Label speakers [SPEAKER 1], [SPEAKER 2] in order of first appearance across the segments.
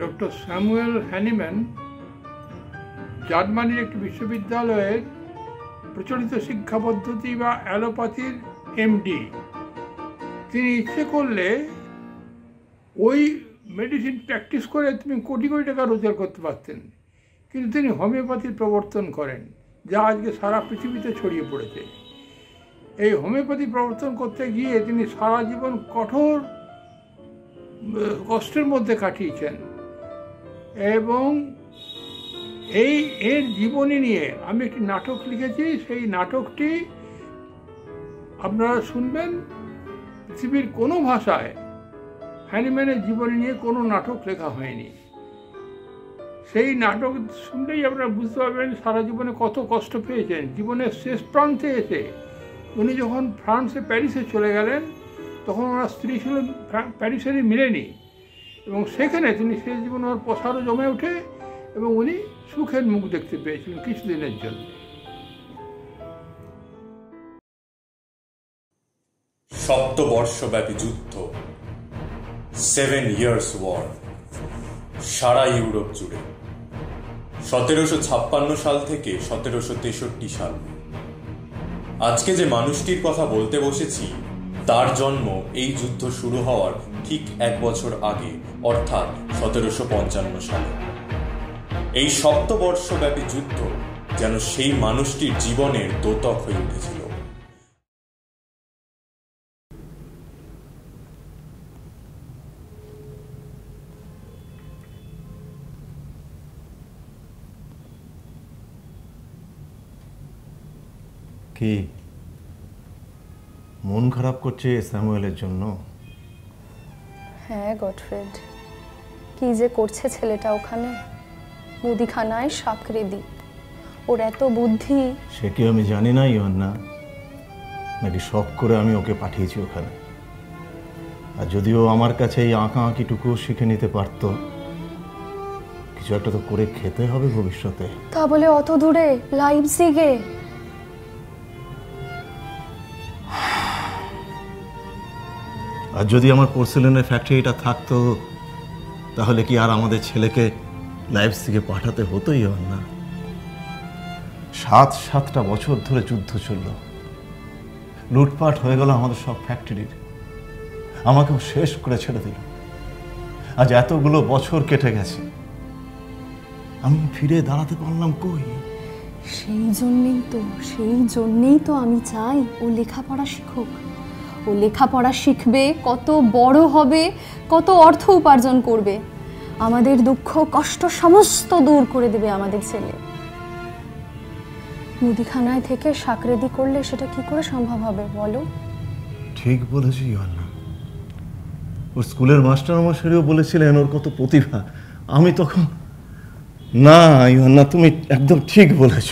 [SPEAKER 1] Doctor Samuel Hahnemann জার্মানির একটি বিশ্ববিদ্যালয়ের প্রচলিত শিক্ষা পদ্ধতি বা অ্যালোপ্যাথির এমডি। তিনি ইচ্ছে করলে ওই মেডিসিন প্র্যাকটিস করে তিনি কোটি কোটি টাকা রোজগার করতে পারতেন, কিন্তু তিনি হোমিওপ্যাথির প্রবর্তন করেন, যা আজকে সারা পৃথিবীতে ছড়িয়ে পড়েছে। এই হোমিওপ্যাথি প্রবর্তন করতে গিয়ে তিনি সারা জীবন কঠোর কষ্টের মধ্যে কাটিয়েছেন এবং এর জীবনী নিয়ে আমি একটি নাটক লিখেছি। সেই নাটকটি আপনারা শুনবেন। পৃথিবীর কোনো ভাষায় হ্যানিম্যানের জীবনী নিয়ে কোনো নাটক লেখা হয়নি। সেই নাটক শুনলেই আপনারা বুঝতে পারবেন সারা জীবনে কত কষ্ট পেয়েছেন। জীবনের শেষ প্রান্তে এসে উনি যখন ফ্রান্সে প্যারিসে চলে গেলেন, তখন ওনার স্ত্রী ছিল প্যারিসেরই মিলেনি, এবং সেখানে তিনি শেষ জীবন ওর প্রসারও জমে ওঠে এবং উনি সুখের মুখ দেখতে পেয়েছিলেন কিছুদিনের জন্য।
[SPEAKER 2] সপ্তবর্ষব্যাপী যুদ্ধ, 7 years war, সারা ইউরোপ জুড়ে 1756 সাল থেকে 1763 সাল। আজকে যে মানুষটির কথা বলতে বসেছি তার জন্ম এই যুদ্ধ শুরু হওয়ার ঠিক 1 বছর আগে, অর্থাৎ 1755 সালে। এই সপ্তবর্ষব্যাপী যুদ্ধ যেন সেই মানুষটির জীবনের দ্যোতক হয়ে উঠেছিল।
[SPEAKER 3] কি মন খারাপ করছে স্যামুয়েলের জন্য?
[SPEAKER 4] হ্যাঁ গডফ্রেড, কি যে করছে ছেলেটা ওখানে মুদিখানায় সাকরেদি। ওর এত বুদ্ধি।
[SPEAKER 3] সে কি আমি জানি না ইয়োহান্না, নাকি শখ করে আমি ওকে পাঠিয়েছি ওখানে? আর যদিও আমার কাছে এই আঁকা আঁকিটুকু শিখে নিতে পারত, কিছু একটা তো করে খেতে হবে ভবিষ্যতে।
[SPEAKER 4] তা বলে অত দূরে লাইপজিগে?
[SPEAKER 3] আর যদি আমার পোর্সেলেনের ফ্যাক্টরিটা থাকতো, তাহলে কি আর আমাদের ছেলেকে লাইপজিগে পাঠাতে হতোই না? 7টা বছর ধরে যুদ্ধ চলল, লুটপাট হয়ে গেল আমাদের সব ফ্যাক্টরির, আমাকেও শেষ করে ছেড়ে দিল। আজ এতগুলো বছর কেটে গেছে, আমি ফিরে দাঁড়াতে পারলাম কই?
[SPEAKER 4] সেই জন্যেই তো আমি চাই ও লেখাপড়া শিখুক। ও লেখাপড়া শিখবে, কত বড় হবে, কত অর্থ উপার্জন করবে, আমাদের দুঃখ কষ্ট সমস্ত দূর করে দেবে আমাদের ছেলে। মুদিখানায় থেকে সাকরেদি করলে সেটা কি করে সম্ভব হবে বলো?
[SPEAKER 3] ঠিক বলেছি ইয়োহান্না। ওর স্কুলের মাস্টারমশাইও বলেছিলেন ওর কত প্রতিভা। আমি তখন না ইয়োহান্না, তুমি একদম ঠিক বলেছ।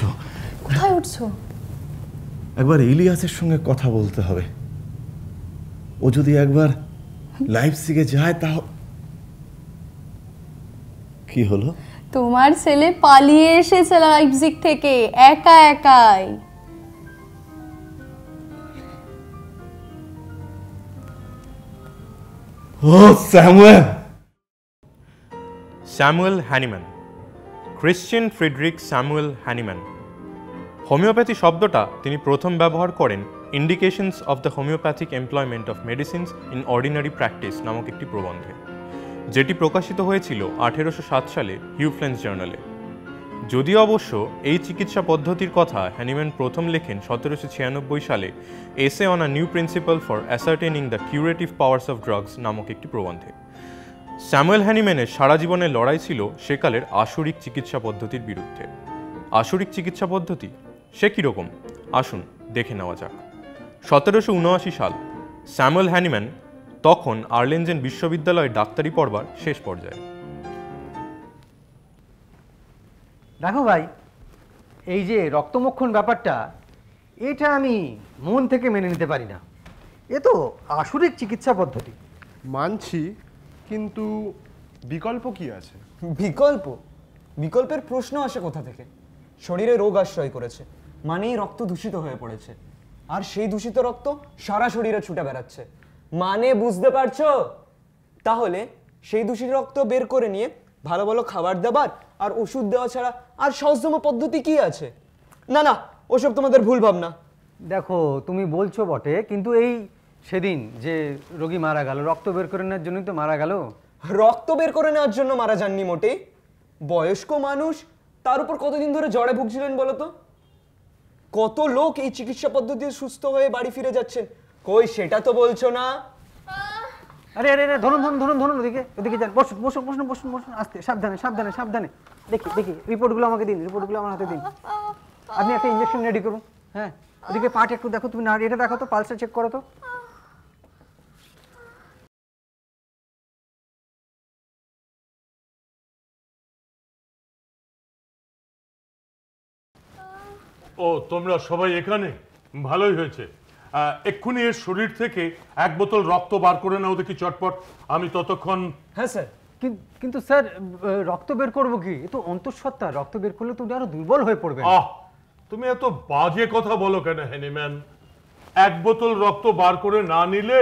[SPEAKER 4] কোথায় উঠছো?
[SPEAKER 3] একবার ইলিয়াসের সঙ্গে কথা বলতে হবে। ও যদি একবার লাইপজিগে যায় তাও। কি হলো?
[SPEAKER 4] তোমার ছেলে পালিয়ে এসেছে লাইপজিগ থেকে একা একাই।
[SPEAKER 3] ও Samuel!
[SPEAKER 2] Samuel Hahnemann, Christian Friedrich Samuel Hahnemann. Homoeopathy শব্দটা তিনি প্রথম ব্যবহার করেন indications of the homoeopathic employment of medicines in ordinary practice নামক একটি প্রবন্ধে, যেটি প্রকাশিত হয়েছিল 1807 সালে হিউফ্লেন্স জার্নালে। যদিও অবশ্য এই চিকিৎসা পদ্ধতির কথা হ্যানিম্যান প্রথম লেখেন 1796 সালে essay on a new principle for ascertaining the curative powers of drugs নামক একটি প্রবন্ধে। স্যামুয়েল হ্যানিম্যানের সারা জীবনের লড়াই ছিল সেকালের আসরিক চিকিৎসা পদ্ধতির বিরুদ্ধে। আসরিক চিকিৎসা পদ্ধতি সে কীরকম আসুন দেখে নেওয়া যাক। 1779 সাল। স্যামুয়েল হ্যানিম্যান তখন আর্লেনজেন বিশ্ববিদ্যালয়ে ডাক্তারি পড়বার শেষ পর্যায়ে।
[SPEAKER 5] দেখো ভাই, এই যে রক্তমক্ষণ ব্যাপারটা, এটা আমি মন থেকে মেনে নিতে পারি না। এ তো আসরিক চিকিৎসা পদ্ধতি।
[SPEAKER 6] মানছি, কিন্তু বিকল্প কি আছে?
[SPEAKER 7] বিকল্পের প্রশ্ন আসে কোথা থেকে? শরীরে রোগ আশ্রয় করেছে মানেই রক্ত দূষিত হয়ে পড়েছে, আর সেই দূষিত রক্ত সারা শরীরে ছুটে বেড়াচ্ছে মানে বুঝতে পারছো? তাহলে সেই দূষিত রক্ত বের করে নিয়ে ভালো ভালো খাবার দাবার আর ওষুধ দেওয়া ছাড়া আর সহজতম পদ্ধতি কি আছে? না না, ওসব তোমাদের ভুল ভাবনা।
[SPEAKER 5] দেখো, তুমি বলছো বটে, কিন্তু এই সেদিন যে রোগী মারা গেল, রক্ত বের করে নেওয়ার জন্যই তো মারা গেল।
[SPEAKER 7] রক্ত বের করে নেওয়ার জন্য মারা যাননি মোটেই। বয়স্ক মানুষ, তার উপর কতদিন ধরে জ্বরে ভুগছিলেন বলো তো? কত লোক এই চিকিৎসা পদ্ধতিতে সুস্থ হয়ে বাড়ি ফিরে যাচ্ছেন, কই সেটা তো বলছো না।
[SPEAKER 5] আরে আরে আরে, ধরুন ধরুন ধরুন ধরুন, ওদিকে ওদিকে যান, বসুন বসুন বসুন বসুন বসুন, আস্তে, সাবধানে সাবধানে সাবধানে। দেখি দেখি, রিপোর্টগুলো আমাকে দিন, রিপোর্টগুলো আমার হাতে দিন। আপনি একটা ইঞ্জেকশন রেডি করুন। হ্যাঁ, ওদিকে পার্ট একটু দেখো, তুমি না এটা দেখো তো, পালসটা চেক করো তো।
[SPEAKER 8] ও, তোমরা সবাই এখানে? ভালোই হয়েছে। এক্ষুনি এর শরীর থেকে 1 বোতল রক্ত বার করে নাও দেখি চটপট, আমি ততক্ষণ।
[SPEAKER 7] হ্যাঁ স্যার।
[SPEAKER 5] কিন্তু স্যার, রক্ত বের করবো কি? এ তো অন্তঃসত্ত্বা, রক্ত বের করলে তুমি আরো দুর্বল হয়ে পড়বে।
[SPEAKER 8] তুমি এত বাজে কথা বলো কেন হ্যানিম্যান? 1 বোতল রক্ত বার করে না নিলে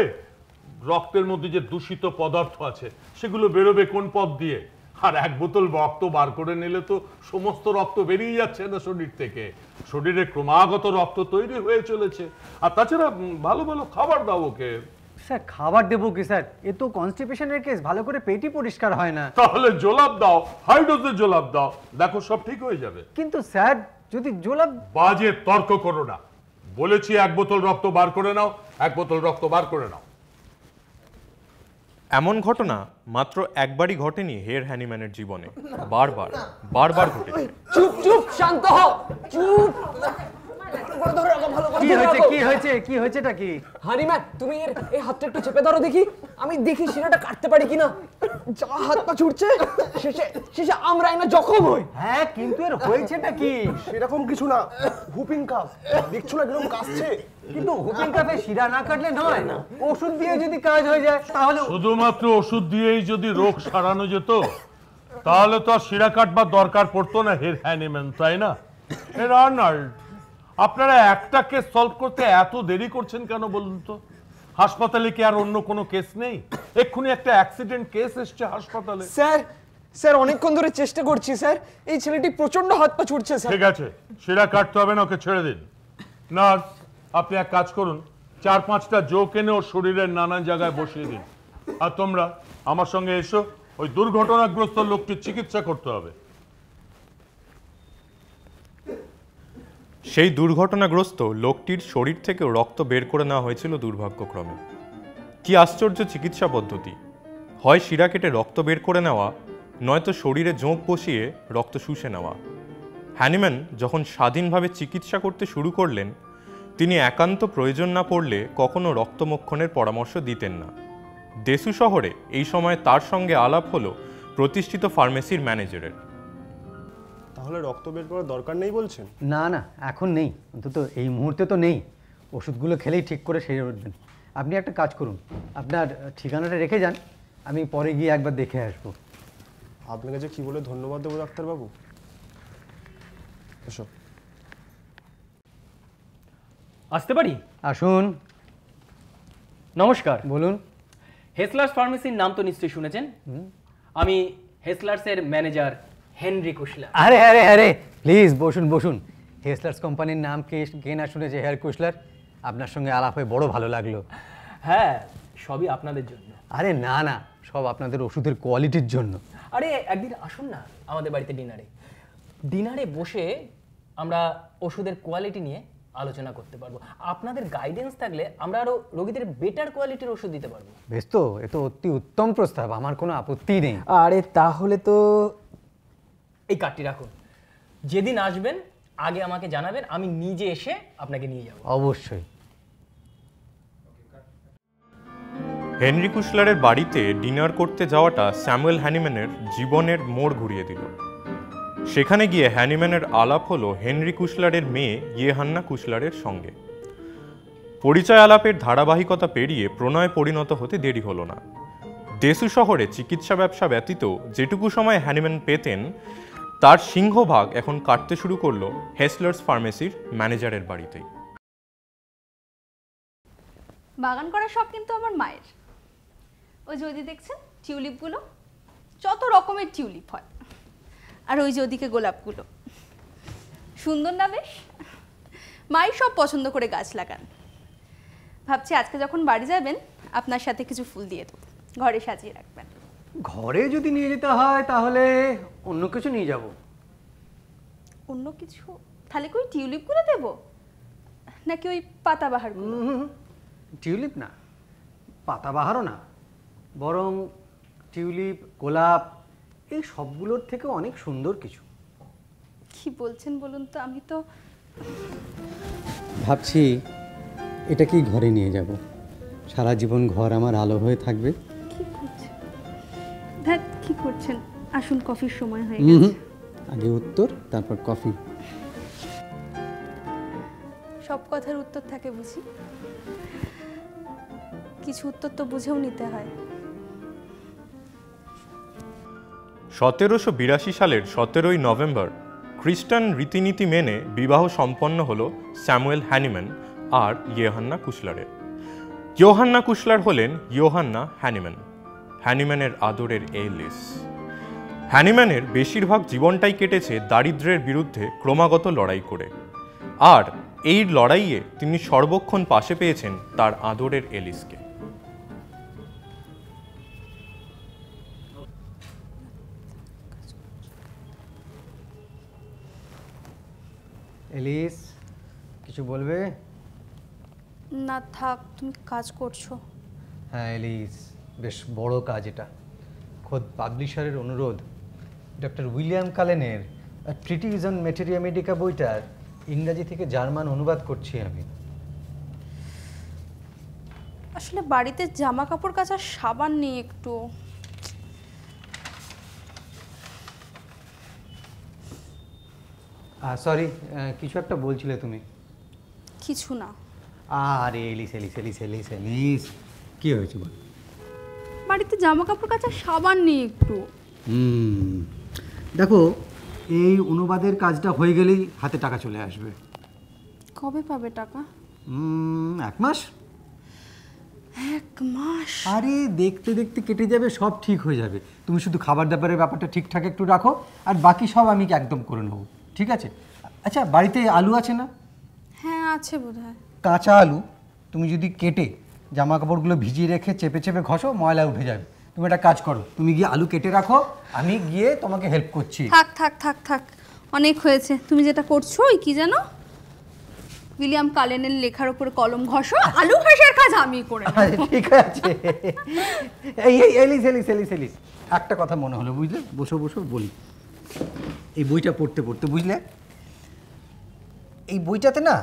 [SPEAKER 8] রক্তের মধ্যে যে দূষিত পদার্থ আছে সেগুলো বেরোবে কোন পথ দিয়ে? আর 1 বোতল রক্ত বার করে নিলে তো সমস্ত রক্ত বেরিয়ে যাচ্ছে না শরীর থেকে, শরীরে ক্রমাগত রক্ত তৈরি হয়ে চলেছে। আর তাছাড়া ভালো ভালো খাবার দাও ওকে।
[SPEAKER 5] স্যার, খাবার দেবো কি স্যার? এ তো কনস্টিপেশনের কেস, ভালো করে পেটই পরিষ্কার হয় না।
[SPEAKER 8] তাহলে জোলাপ দাও, হাই ডোজে জোলাপ দাও, দেখো সব ঠিক হয়ে যাবে।
[SPEAKER 5] কিন্তু স্যার, যদি জোলাপ।
[SPEAKER 8] বাজে তর্ক করো না, বলেছি 1 বোতল রক্ত বার করে নাও, 1 বোতল রক্ত বার করে নাও।
[SPEAKER 2] এমন ঘটনা মাত্র একবারই ঘটেনি হেয়ার হ্যানিম্যানের জীবনে, বারবার বারবার ঘটেছে।
[SPEAKER 7] চুপ চুপ, শান্ত হও, চুপ।
[SPEAKER 5] কি হয়েছে কি হয়েছে কি হয়েছেটা কি?
[SPEAKER 7] হ্যানিম্যান, তুমি এই হাতটা একটু চেপে ধরো দেখি, আমি দেখি শিরাটা কাটতে পারি কিনা। যা হাত পা ছুটছে, শেষে আমরা এনে জখম হই।
[SPEAKER 5] হ্যাঁ, কিন্তু এর হয়েছেটা কি?
[SPEAKER 6] সেরকম কিছু না, হুপিং কাফ। দেখছো না কিরকম কাশছে?
[SPEAKER 5] কিন্তু হুপিং কাফে শিরা না কাটলে নয়, ওষুধ দিয়ে যদি কাজ হয়ে যায় তাহলে।
[SPEAKER 8] শুধুমাত্র ওষুধ দিয়েই যদি রোগ সারানো যেত তাহলে তো আর শিরা কাটবার দরকার পড়তো না হেয়ার হ্যানিম্যান, তাই না? আর্নল্ড, আপনারা একটা কেস সলভ করতে এত দেরি করছেন কেন বলুন তো? হাসপাতালে কি আর অন্য কোনো কেস নেই? এক্ষুনি একটা অ্যাক্সিডেন্ট কেস এসছে হাসপাতালে।
[SPEAKER 7] স্যার স্যার, অনেকক্ষণ ধরে চেষ্টা করছি স্যার, এই ছেলেটি প্রচন্ড হাত পা ছুটছে স্যার।
[SPEAKER 8] ঠিক আছে, শিরা কাটতে হবে না, ওকে ছেড়ে দিন। নার্স, আপনি এক কাজ করুন, 4-5টা জোক এনে ওর শরীরের নানান জায়গায় বসিয়ে দিন। আর তোমরা আমার সঙ্গে এসো, ওই দুর্ঘটনাগ্রস্ত লোকটির চিকিৎসা করতে হবে।
[SPEAKER 2] সেই দুর্ঘটনাগ্রস্ত লোকটির শরীর থেকে রক্ত বের করে নেওয়া হয়েছিল দুর্ভাগ্যক্রমে। কি আশ্চর্য চিকিৎসা পদ্ধতি! হয় শিরা কেটে রক্ত বের করে নেওয়া, নয়তো শরীরে জোঁক বসিয়ে রক্ত শুষে নেওয়া। হ্যানিম্যান যখন স্বাধীনভাবে চিকিৎসা করতে শুরু করলেন, তিনি একান্ত প্রয়োজন না পড়লে কখনো রক্তমোক্ষণের পরামর্শ দিতেন না। দেসু শহরে এই সময় তার সঙ্গে আলাপ হলো প্রতিষ্ঠিত ফার্মেসির ম্যানেজারের।
[SPEAKER 6] তাহলে রক্ত বের করার দরকার নেই বলছেন?
[SPEAKER 5] না না, এখন নেই, অন্তত এই মুহূর্তে তো নেই। ওষুধগুলো খেলেই ঠিক করে সেরে উঠবেন। আপনি একটা কাজ করুন, আপনার ঠিকানাটা রেখে যান, আমি পরে গিয়ে একবার দেখে আসবো।
[SPEAKER 6] আপনাকে যে কি বলে ধন্যবাদ দেবো ডাক্তারবাবু। এসো।
[SPEAKER 9] আসতে পারি?
[SPEAKER 5] আসুন।
[SPEAKER 9] নমস্কার।
[SPEAKER 5] বলুন।
[SPEAKER 9] হেসলার্স ফার্মেসির নাম তো নিশ্চয়ই শুনেছেন। আমি হেসলার্সের ম্যানেজার হেনরি কুশলার।
[SPEAKER 5] আরে আরে আরে, প্লিজ বসুন বসুন। হেসলার্স কোম্পানির নাম কে না শুনেছে হেয়ার কুশলার? আপনার সঙ্গে আলাপ হয়ে বড় ভালো লাগলো।
[SPEAKER 9] হ্যাঁ, সবই আপনাদের জন্য।
[SPEAKER 5] আরে না না, সব আপনাদের ওষুধের কোয়ালিটির জন্য।
[SPEAKER 9] আরে একদিন আসুন না আমাদের বাড়িতে ডিনারে বসে আমরা ওষুধের কোয়ালিটি নিয়ে আলোচনা করতে পারবো। আপনাদের গাইডেন্স থাকলে আমরা আরো রোগীদের বেটার কোয়ালিটির ওষুধ দিতে পারবো।
[SPEAKER 5] বেশ তো, এ তো অতি উত্তম প্রস্তাব, আমার কোনো আপত্তি নেই।
[SPEAKER 9] আরে তাহলে তো এই কার্ডটি রাখুন, যেদিন আসবেন আগে আমাকে জানাবেন, আমি নিজে এসে আপনাকে নিয়ে যাব।
[SPEAKER 5] অবশ্যই।
[SPEAKER 2] হেনরি কুশলারের বাড়িতে ডিনার করতে যাওয়াটা স্যামুয়েল হ্যানিম্যানের জীবনের মোড় ঘুরিয়ে দিল। সেখানে গিয়ে হ্যানিম্যানের আলাপ হলো হেনরি কুশলারের মেয়ে ইয়েহান্না কুশলারের সঙ্গে। পরিচয় আলাপের ধারাবাহিকতা পেরিয়ে প্রণয়ে পরিণত হতে দেরি হলো না। দেসু শহরে চিকিৎসা ব্যবসা ব্যতীত যেটুকু সময় হ্যানিম্যান পেতেন, তার সিংহভাগ এখন কাটতে শুরু করলো হেসলার্স ফার্মেসির ম্যানেজারের বাড়িতেই।
[SPEAKER 4] বাগান করার শখ কিন্তু আমার মায়ের। ওই যদি দেখছেন টিউলিপগুলো, যত রকমের টিউলিপ হয়। আর ওই যে ওদিকে গোলাপগুলো, সুন্দর না বেশ? মাই সব পছন্দ করে গাছ লাগান। ভাবছি আজকে যখন বাড়ি যাবেন আপনার সাথে কিছু ফুল দিয়ে দেবো, ঘরে সাজিয়ে রাখবেন।
[SPEAKER 5] ঘরে যদি নিয়ে যেতে হয় তাহলে অন্য কিছু নিয়ে যাব।
[SPEAKER 4] অন্য কিছু? তাহলে কি ওই টিউলিপগুলো দেবো নাকি ওই পাতাবাহারগুলো?
[SPEAKER 5] টিউলিপ না, পাতাবাহারও না, বরং টিউলিপ, গোলাপ এই সবগুলোর থেকে অনেক সুন্দর কিছু।
[SPEAKER 4] কি বলছেন বলুন তো? আমি তো
[SPEAKER 5] ভাবছি এটা কি ঘরে নিয়ে যাব, সারা জীবন ঘর আমার আলো হয়ে থাকবে।
[SPEAKER 4] কি করছেন? ধ্যাৎ, কি করছেন? আসুন, কফির সময় হয়ে গেছে।
[SPEAKER 5] আগে উত্তর, তারপর কফি।
[SPEAKER 4] সব কথার উত্তর থাকে বুঝি? কিছু উত্তর তো বুঝেও নিতে হয়।
[SPEAKER 2] 1782 সালের 17ই নভেম্বর খ্রিস্টান রীতিনীতি মেনে বিবাহ সম্পন্ন হল স্যামুয়েল হ্যানিম্যান আর ইয়োহান্না কুশলারের। ইয়োহান্না কুশলার হলেন ইয়োহান্না হ্যানিম্যান, হ্যানিম্যানের আদরের এলিস। হ্যানিম্যানের বেশিরভাগ জীবনটাই কেটেছে দারিদ্র্যের বিরুদ্ধে ক্রমাগত লড়াই করে, আর এই লড়াইয়ে তিনি সর্বক্ষণ পাশে পেয়েছেন তার আদরের এলিসকে।
[SPEAKER 5] এলিস, কিছু বলবে?
[SPEAKER 4] না থাক, তুমি কাজ করছো।
[SPEAKER 5] হ্যাঁ এলিস, বেশ বড় কাজ এটা। খোদ পাবলিশারের অনুরোধ, ডক্টর উইলিয়াম কালেনের ট্রিটিজ অন ম্যাটেরিয়া মেডিকা বইটার ইংরাজি থেকে জার্মান অনুবাদ করছি আমি।
[SPEAKER 4] আসলে বাড়িতে জামা কাপড় কাচার সাবান নেই একটু।
[SPEAKER 5] সরি, কিছু একটা বলছিলে তুমি।
[SPEAKER 4] কিছু না।
[SPEAKER 5] আরে Alice Alice Alice Alice Alice, কি হয়েছে বল?
[SPEAKER 4] বাড়িতে জামা কাপড় কাচার সাবান নেই একটু।
[SPEAKER 5] দেখো, এই অনুবাদের কাজটা হয়ে গেলেই হাতে টাকা চলে আসবে।
[SPEAKER 4] কবে পাবে টাকা?
[SPEAKER 5] 1 মাস।
[SPEAKER 4] 1 মাস?
[SPEAKER 5] আরে দেখতে দেখতে কেটে যাবে, সব ঠিক হয়ে যাবে। তুমি শুধু খাবার দাবারের ব্যাপারটা ঠিকঠাক একটু রাখো, আর বাকি সব আমি একদম করে নেবো, ঠিক আছে? আচ্ছা, বাড়িতে আলু আছে না?
[SPEAKER 4] হ্যাঁ আছে বোধহয়।
[SPEAKER 5] কাঁচা আলু তুমি যদি কেটে জামা কাপড়গুলো ভিজিয়ে রেখে চেপে চেপে ঘষো, ময়লা উঠে যাবে। তুমি একটা কাজ করো, তুমি গিয়ে আলু কেটে রাখো, আমি গিয়ে তোমাকে হেল্প করছি।
[SPEAKER 4] থাক থাক থাক থাক, অনেক হয়েছে। তুমি যেটা করছো ওই কি জানো, উইলিয়াম কালেনের লেখার উপর কলম ঘষো, আলু ঘষার কাজ আমি করে নেব।
[SPEAKER 5] ঠিক আছে। এই এলিস এলিস এলিস এলিস, একটা কথা মনে হলো, বুঝলে? বসো বসো বলি। এই বইটা পড়তে পড়তে, বুঝলে, এই বইটাতে না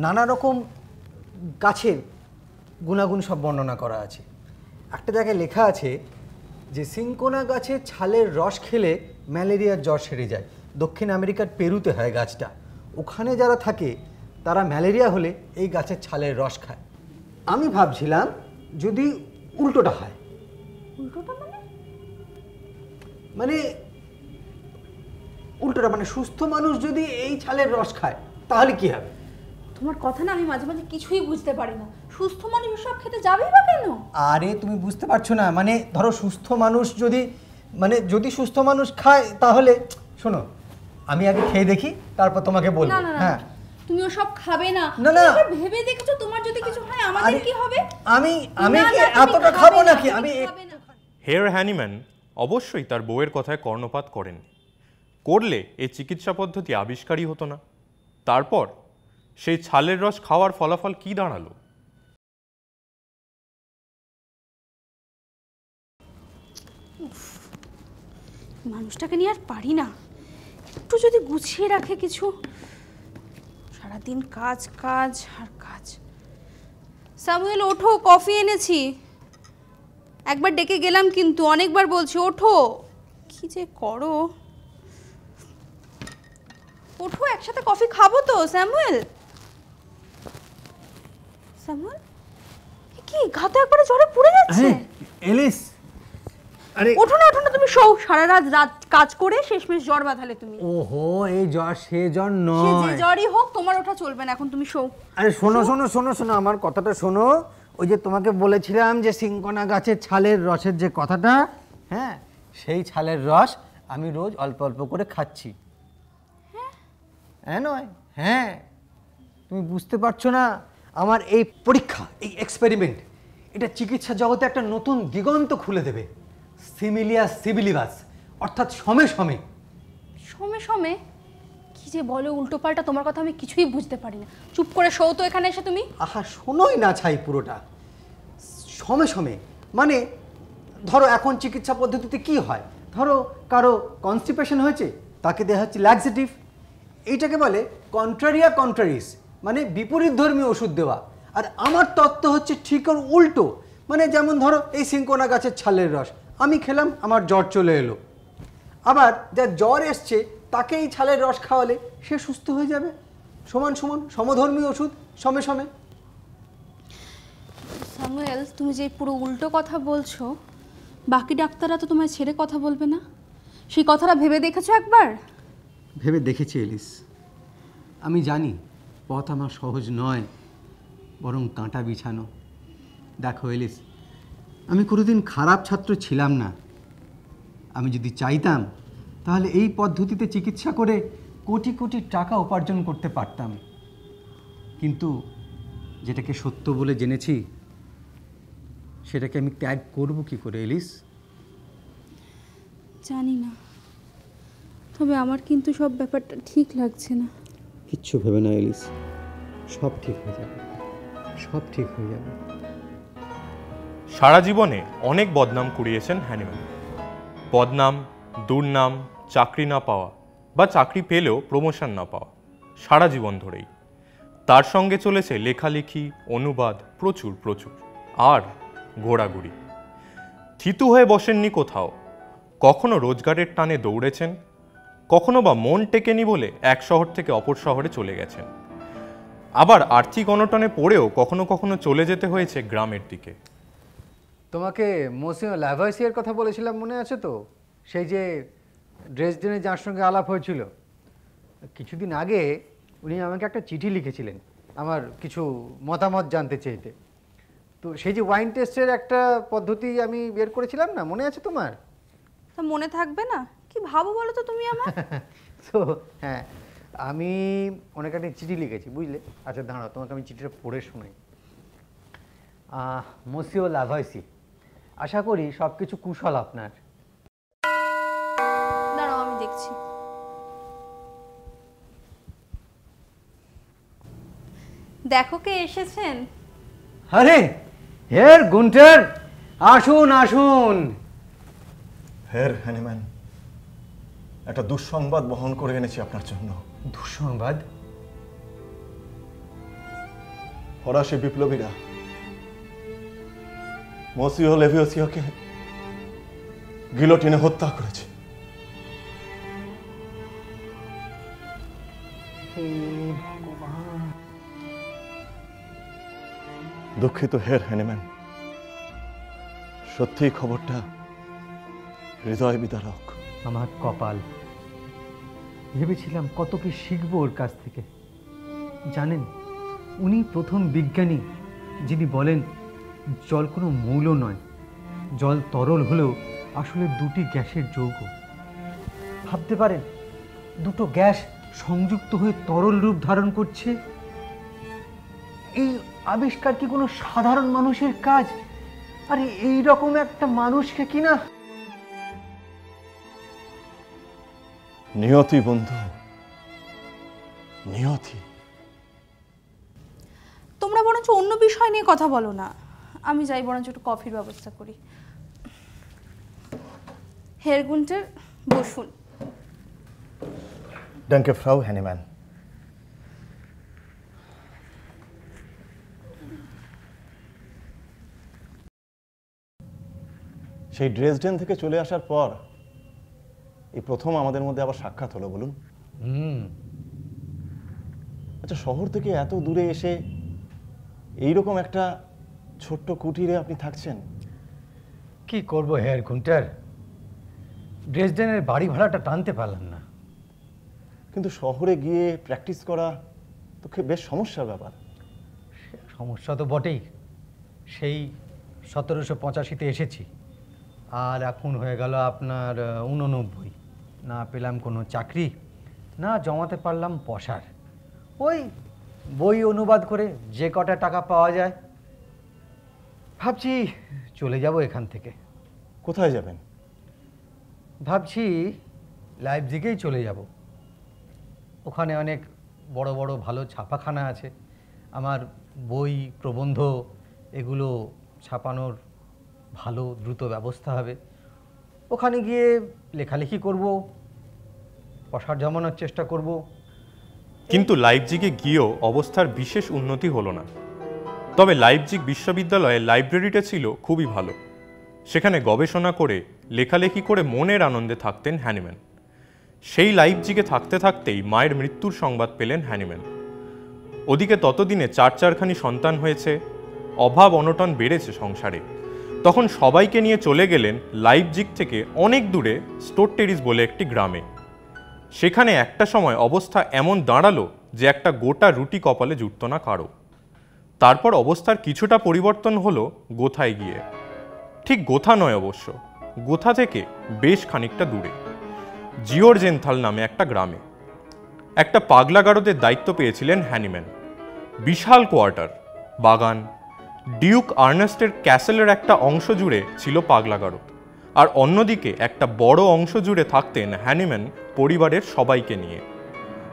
[SPEAKER 5] নানা রকম গাছের গুণাগুণ সব বর্ণনা করা আছে। একটা জায়গায় লেখা আছে যে সিনকোনা গাছের ছালের রস খেলে ম্যালেরিয়ার জ্বর সেরে যায়। দক্ষিণ আমেরিকার পেরুতে হয় গাছটা। ওখানে যারা থাকে তারা ম্যালেরিয়া হলে এই গাছের ছালের রস খায়। আমি ভাবছিলাম যদি উল্টোটা হয়।
[SPEAKER 4] উল্টোটা
[SPEAKER 5] মানে উল্টোটা মানে সুস্থ মানুষ যদি এই ছালের রস খায় তাহলে কি হবে?
[SPEAKER 4] তোমার কথা না আমি মাঝে মাঝে কিছুই বুঝতে পারি না। সুস্থ মানুষ সব খেতে যাবেই বা কেন?
[SPEAKER 5] আরে তুমি বুঝতে পারছো না, মানে ধরো সুস্থ মানুষ যদি সুস্থ মানুষ খায় তাহলে, শোনো আমি আগে খেয়ে দেখি, তারপর তোমাকে বলবো। হ্যাঁ,
[SPEAKER 4] তুমি ওসব খাবে না।
[SPEAKER 5] না না,
[SPEAKER 4] ভেবে দেখেছো তোমার যদি কিছু হয় আমাদের কি হবে?
[SPEAKER 5] আমি কি এতটা খাবো নাকি? আমি
[SPEAKER 2] হেয়ার হ্যানিম্যান অবশ্যই তার বউয়ের কথায় কর্ণপাত করেন, করলে এই চিকিৎসা পদ্ধতি আবিষ্কারই হতো না। তারপর সেই ছালের রস খাওয়ার ফলাফল কি দাঁড়ালো?
[SPEAKER 4] মানুষটাকে নিয়ে আর পারি না। একটু যদি গুছিয়ে রাখে কিছু। সারাদিন কাজ কাজ আর কাজ। স্যামুয়েল ওঠো, কফি এনেছি। একবার ডেকে গেলাম কিন্তু অনেকবার বলছি ওঠো। কি যে করো, ওঠো, একসাথে কফি খাবো তো। স্যামুয়েল, স্যামুয়েল কি গা তো একবারে জ্বরে পুড়ে যাচ্ছে।
[SPEAKER 5] এলিস, আরে
[SPEAKER 4] ওঠো না ওঠো না, তুমি শো। সারা রাত কাজ করে শেষমেশ জ্বর বাঁধালে তুমি।
[SPEAKER 5] ওহো, এই জ্বর সে জ্বর
[SPEAKER 4] সে
[SPEAKER 5] নয়।
[SPEAKER 4] যে জ্বরই হোক তোমার ওঠা চলবে না, এখন তুমি শো।
[SPEAKER 5] আরে শোনো শোনো শোনো শোনো, আমার কথাটা শোনো। ওই যে তোমাকে বলেছিলাম যে সিনকোনা গাছের ছালের রসের যে কথাটা, হ্যাঁ, সেই ছালের রস আমি রোজ অল্প অল্প করে খাচ্ছি। হ্যাঁ নয়, হ্যাঁ, তুমি বুঝতে পারছো না? আমার এই পরীক্ষা, এই এক্সপেরিমেন্ট, এটা চিকিৎসা জগতে একটা নতুন দিগন্ত খুলে দেবে। সিমিলিয়াস সিবিলিবাস, অর্থাৎ সমে সমে।
[SPEAKER 4] সমে সমে কি যে বলো উল্টোপাল্টা, তোমার কথা আমি কিছুই বুঝতে পারি না। চুপ করে শো তো এখানে এসে তুমি।
[SPEAKER 5] আহা, শোনোই না ছাই পুরোটা। সমে সমে মানে ধরো এখন চিকিৎসা পদ্ধতিতে কি হয়, ধরো কারো কনস্টিপেশন হয়েছে, তাকে দেওয়া হচ্ছে ল্যাক্সেটিভ। এইটাকে বলে কন্ট্রারিয়া কন্ট্রারিস, মানে বিপরীত ধর্মী ওষুধ দেওয়া। আর আমার তত্ত্ব হচ্ছে ঠিক ওর উল্টো। মানে যেমন ধরো এই সিঙ্কোনা গাছের ছালের রস আমি খেলাম, আমার জ্বর চলে এলো। আবার যার জ্বর এসছে তাকে এই ছালের রস খাওয়ালে সে সুস্থ হয়ে যাবে। সমান সমান সমধর্মী ওষুধ, সমে সমে।
[SPEAKER 4] সামুয়েল, তুমি যে পুরো উল্টো কথা বলছো, বাকি ডাক্তাররা তো তোমায় ছেড়ে কথা বলবে না। সেই কথাটা ভেবে দেখেছো একবার?
[SPEAKER 5] ভেবে দেখেছি এলিস। আমি জানি পথ আমার সহজ নয়, বরং কাঁটা বিছানো। দেখো এলিস, আমি কোনোদিন খারাপ ছাত্র ছিলাম না। আমি যদি চাইতাম তাহলে এই পদ্ধতিতে চিকিৎসা করে কোটি কোটি টাকা উপার্জন করতে পারতাম। কিন্তু যেটাকে সত্য বলে জেনেছি সেটাকে আমি ত্যাগ করব কি করে এলিস?
[SPEAKER 4] জানি না, তবে আমার কিন্তু সব ব্যাপারটা ঠিক লাগছে না।
[SPEAKER 5] কিচ্ছু ভেবে না এলিস, সব ঠিক হয়ে যাবে, সব ঠিক হয়ে যাবে।
[SPEAKER 2] সারা জীবনে অনেক বদনাম কুড়িয়েছেন হ্যানিম্যান। বদনাম, দুর্নাম, চাকরি না পাওয়া বা চাকরি পেলেও প্রমোশন না পাওয়া, সারা জীবন ধরেই। তার সঙ্গে চলেছে লেখালেখি, অনুবাদ, প্রচুর প্রচুর, আর ঘোরাঘুরি। থিতু হয়ে বসেননি কোথাও। কখনো রোজগারের টানে দৌড়েছেন, কখনো বা মন টেকেনি বলে এক শহর থেকে অপর শহরে চলে গেছেন। আবার আর্থিক অনটনে পড়েও কখনো কখনো চলে যেতে হয়েছে গ্রামের দিকে।
[SPEAKER 5] তোমাকে মোসিও ল্যাভয়েসিয়ের কথা বলেছিলাম, মনে আছে তো? সেই যে ড্রেসডেনে যার সঙ্গে আলাপ হয়েছিল কিছুদিন আগে, উনি আমাকে একটা চিঠি লিখেছিলেন আমার কিছু মতামত জানতে চাইতে। তো সেই যে ওয়াইন টেস্টের একটা পদ্ধতি আমি বের করেছিলাম না, মনে আছে তোমার?
[SPEAKER 4] তা মনে থাকবে না? কি ভাবো বলো তো তুমি আমার।
[SPEAKER 5] তো হ্যাঁ, আমি অনেক একটা চিঠি লিখেছি, বুঝলে? আচ্ছা দাঁড়াও, তোমাকে আমি চিঠিটা পড়ে শোনাই। মোসিও লাভয়েসি, আশা করি সব কিছু কুশল আপনার।
[SPEAKER 4] দাঁড়াও আমি দেখছি। দেখো কে এসেছেন।
[SPEAKER 5] আরে হের গুন্টার, আসুন আসুন।
[SPEAKER 3] হের হ্যানিম্যান, একটা দুঃসংবাদ বহন করে এনেছি আপনার জন্য।
[SPEAKER 5] দুঃসংবাদ?
[SPEAKER 3] ফরাসি বিপ্লবীরা মসিও লেভিওসিওকে গিলোটিনে হত্যা করেছে। দুঃখিত হের হ্যানিম্যান, সত্যি খবরটা হৃদয় বিদারক।
[SPEAKER 5] আমার কপাল, ভেবেছিলাম কত কি শিখবো ওর কাছ থেকে। জানেন, উনি প্রথম বিজ্ঞানী যিনি বলেন জল কোনো মৌল নয়, জল তরল হলেও আসলে দুটি গ্যাসের যৌগ। ভাবতে পারেন, দুটো গ্যাস সংযুক্ত হয়ে তরল রূপ ধারণ করছে। এই আবিষ্কার কি কোনো সাধারণ মানুষের কাজ? আরে এই রকম একটা মানুষকে কিনা
[SPEAKER 3] নিয়তি বন্ধু, নিয়তি।
[SPEAKER 4] তোমরা বরঞ্চ অন্য বিষয় নিয়ে কথা বলো না, আমি যাই বরঞ্চ একটু কফির ব্যবস্থা করি। হের গুন্টার, বসুন।
[SPEAKER 3] Danke, Frau Hennemann. সেই ড্রেসডেন থেকে চলে আসার পর এই প্রথম আমাদের মধ্যে আবার সাক্ষাৎ হলো, বলুন। আচ্ছা, শহর থেকে এত দূরে এসে এইরকম একটা ছোট্ট কুটিরে আপনি থাকছেন?
[SPEAKER 5] কি করব হেয়ার গুন্টার, ড্রেসডেনের বাড়ি ভাড়াটা টানতে পারলাম না।
[SPEAKER 3] কিন্তু শহরে গিয়ে প্র্যাকটিস করা তো বেশ সমস্যার ব্যাপার।
[SPEAKER 5] সমস্যা তো বটেই। সেই 1785-তে এসেছি, আর এখন হয়ে গেল আপনার 89। না পেলাম কোনো চাকরি, না জমাতে পারলাম পয়সার। ওই বই অনুবাদ করে যে কটা টাকা পাওয়া যায়, ভাবছি চলে যাব এখান থেকে।
[SPEAKER 3] কোথায় যাবেন?
[SPEAKER 5] ভাবছি লাইপজিগেই চলে যাব। ওখানে অনেক বড় বড় ভালো ছাপাখানা আছে, আমার বই প্রবন্ধ এগুলো ছাপানোর ভালো দ্রুত ব্যবস্থা হবে। ওখানে গিয়ে লেখালেখি করব, পয়সা জমানোর চেষ্টা করব।
[SPEAKER 2] কিন্তু লাইপজিগে গিয়েও অবস্থার বিশেষ উন্নতি হলো না। তবে লাইপজিগ বিশ্ববিদ্যালয়ে লাইব্রেরিটা ছিল খুবই ভালো। সেখানে গবেষণা করে লেখালেখি করে মনের আনন্দে থাকতেন হ্যানিম্যান। সেই লাইপজিগে থাকতে থাকতেই মায়ের মৃত্যুর সংবাদ পেলেন হ্যানিম্যান। ওদিকে ততদিনে 4 সন্তান হয়েছে, অভাব অনটন বেড়েছে সংসারে। তখন সবাইকে নিয়ে চলে গেলেন লাইপজিগ থেকে অনেক দূরে স্টোর টেরিস বলে একটি গ্রামে। সেখানে একটা সময় অবস্থা এমন দাঁড়ালো যে একটা গোটা রুটি কপালে জুটত না কারো। তারপর অবস্থার কিছুটা পরিবর্তন হলো গোথায় গিয়ে। ঠিক গোথা নয় অবশ্য, গোথা থেকে বেশ খানিকটা দূরে জিওরজেনথাল নামে একটা গ্রামে। একটা পাগলাগারদের দায়িত্ব পেয়েছিলেন হ্যানিম্যান। বিশাল কোয়ার্টার, বাগান, ডিউক আর্নেস্টের ক্যাসেলের একটা অংশ জুড়ে ছিল পাগলাগারদ, আর অন্যদিকে একটা বড় অংশ জুড়ে থাকতেন হ্যানিম্যান পরিবারের সবাইকে নিয়ে।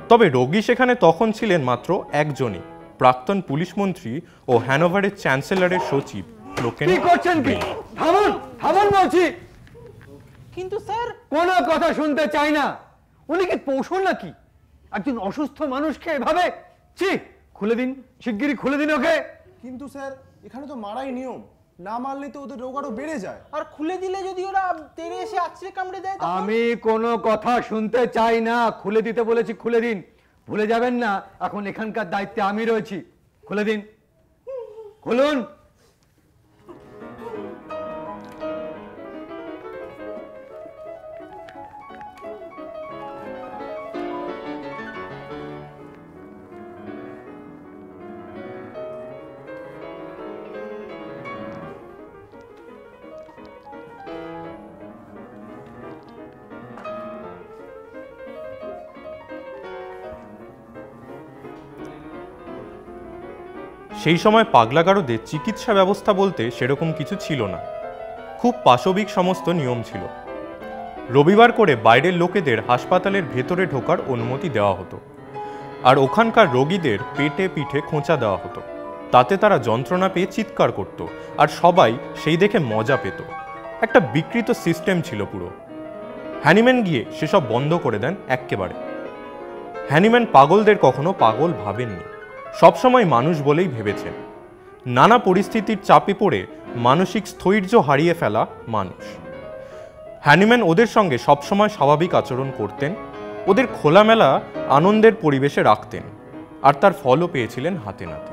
[SPEAKER 2] তবে রোগী সেখানে তখন ছিলেন মাত্র একজনই, প্রাক্তন পুলিশ মন্ত্রী ও হ্যানোভারের চ্যান্সেলরের সচিব লোকেন।
[SPEAKER 5] কি করছেন কি? থামুন, থামুন বলছি।
[SPEAKER 9] কিন্তু স্যার,
[SPEAKER 5] কোনো কথা শুনতে চাই না। উনি কি পৌঁছন নাকি? একজন অসুস্থ মানুষকে এভাবে? ছি, খুলে দিন, শিগগিরই খুলে দিন ওকে।
[SPEAKER 6] কিন্তু স্যার, এখানে তো মারাই নিয়ম, না মারলে তো ওদের রোগ আরো বেড়ে যায়।
[SPEAKER 9] আর খুলে দিলে যদি ওরা তেড়ে এসে আছড়ে কামড়ে দেয়?
[SPEAKER 5] আমি কোনো কথা শুনতে চাই না। খুলে দিতে বলেছি, খুলে দিন। ভুলে যাবেন না এখন এখানকার দায়িত্বে আমি রয়েছি। খুলে দিন, খুলুন।
[SPEAKER 2] সেই সময় পাগলাগারদে চিকিৎসা ব্যবস্থা বলতে সেরকম কিছু ছিল না, খুব পাশবিক সমস্ত নিয়ম ছিল। রবিবার করে বাইরের লোকেদের হাসপাতালের ভেতরে ঢোকার অনুমতি দেওয়া হতো, আর ওখানকার রোগীদের পেটে পিঠে খোঁচা দেওয়া হতো। তাতে তারা যন্ত্রণা পেয়ে চিৎকার করত, আর সবাই সেই দেখে মজা পেত। একটা বিকৃত সিস্টেম ছিল পুরো। হ্যানিম্যান গিয়ে সেসব বন্ধ করে দেন এক্কেবারে। হ্যানিম্যান পাগলদের কখনো পাগল ভাবেননি, সবসময় মানুষ বলেই ভেবেছেন। নানা পরিস্থিতির চাপে পড়ে মানসিক স্থৈর্য হারিয়ে ফেলা মানুষ। হ্যানিম্যান ওদের সঙ্গে সবসময় স্বাভাবিক আচরণ করতেন, ওদের খোলামেলা আনন্দের পরিবেশে রাখতেন, আর তার ফলও পেয়েছিলেন হাতে নাতে।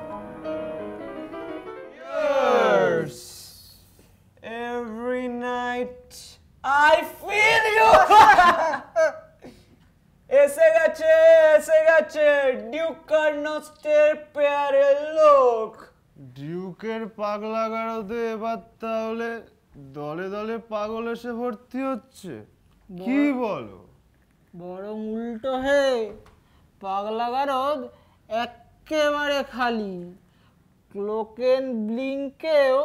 [SPEAKER 7] Every night I feel you. এসে গেছে ডিউক কার্নস্টের পেয়ারের লোক।
[SPEAKER 6] ডিউকের পাগলাগারদে এবার তাহলে দলে দলে পাগল এসে ভর্তি হচ্ছে, কি বলো?
[SPEAKER 10] বরং উল্টো হে, পাগলাগারদ একেবারে খালি। ক্লোকেন ব্লিঙ্কেও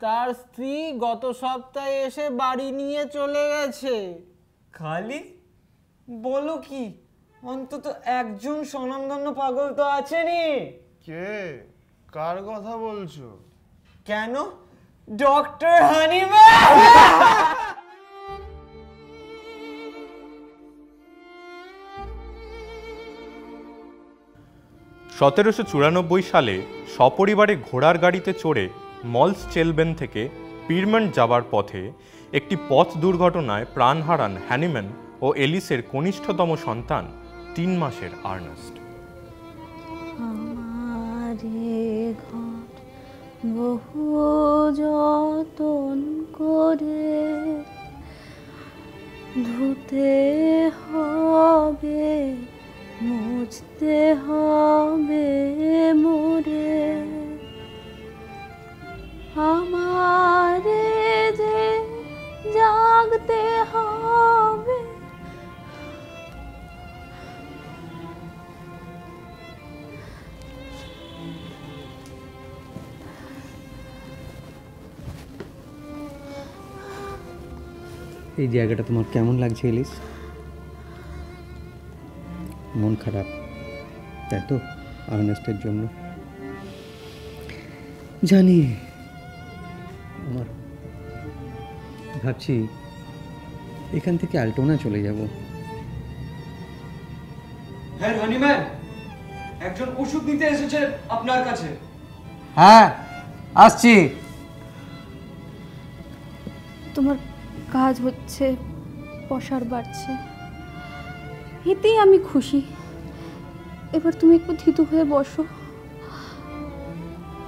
[SPEAKER 10] তার স্ত্রী গত সপ্তাহে এসে বাড়ি নিয়ে চলে গেছে।
[SPEAKER 7] খালি বলো কি? অন্তত একজন স্বনামধন্য পাগল তো আছেনি।
[SPEAKER 6] কে, কার কথা বলছো?
[SPEAKER 7] কেন? Doctor Hahnemann.
[SPEAKER 2] 1794 সালে সপরিবারে ঘোড়ার গাড়িতে চড়ে মলসচেলবেন থেকে পিরমন্ট যাবার পথে একটি পথ দুর্ঘটনায় প্রাণ হারান হ্যানিম্যান ও এলিসের কনিষ্ঠতম সন্তান 3 মাসের আর্নেস্ট।
[SPEAKER 4] আমারে ঘর বহু যতন করে ধুতে হবে, মুছতে হবে মোরে। আমারে যে
[SPEAKER 5] এই জায়গাটা তোমার কেমন লাগছে এলিস? মন খারাপ তাই তো আর্নেস্টের জন্য? জানি, আমার ভাবছি এখান থেকে আল্টোনা চলে যাব।
[SPEAKER 7] হ্যাঁ হানিম্যান, একজন ওষুধ নিতে এসেছে আপনার কাছে।
[SPEAKER 5] হ্যাঁ আসছি।
[SPEAKER 4] তোমার কাজ হচ্ছে, পসার বাড়ছে, এতেই আমি খুশি। এবার তুমি একটু থিতু হয়ে বসো।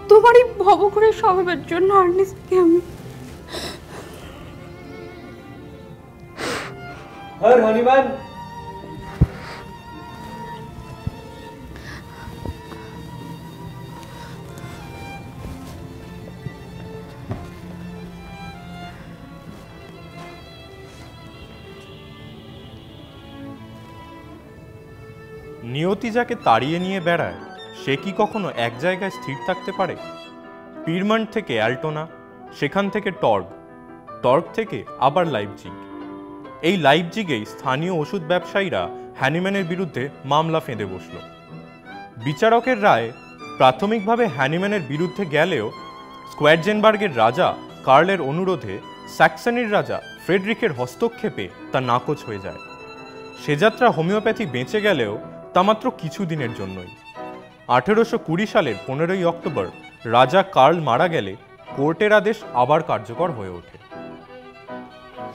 [SPEAKER 4] তোমারই ভবঘুরে স্বভাবের জন্য আর্নেস্টকে আমি
[SPEAKER 7] হানিম্যান,
[SPEAKER 2] নিয়তি যাকে তাড়িয়ে নিয়ে বেড়ায় সে কি কখনো এক জায়গায় স্থির থাকতে পারে? পিরমান্ট থেকে অ্যাল্টোনা, সেখান থেকে টর্গ, টর্গ থেকে আবার লাইপজিগ। এই লাইপজিগেই স্থানীয় ওষুধ ব্যবসায়ীরা হ্যানিম্যানের বিরুদ্ধে মামলা ফেঁদে বসল। বিচারকের রায় প্রাথমিকভাবে হ্যানিম্যানের বিরুদ্ধে গেলেও স্কোয়ারজেনবার্গের রাজা কার্লের অনুরোধে স্যাক্সনির রাজা ফ্রেডরিকের হস্তক্ষেপে তা নাকচ হয়ে যায়। সে যাত্রা হোমিওপ্যাথি বেঁচে গেলেও তা মাত্র কিছুদিনের জন্যই। 1820 সালের 15ই অক্টোবর রাজা কার্ল মারা গেলে কোর্টের আদেশ আবার কার্যকর হয়ে ওঠে।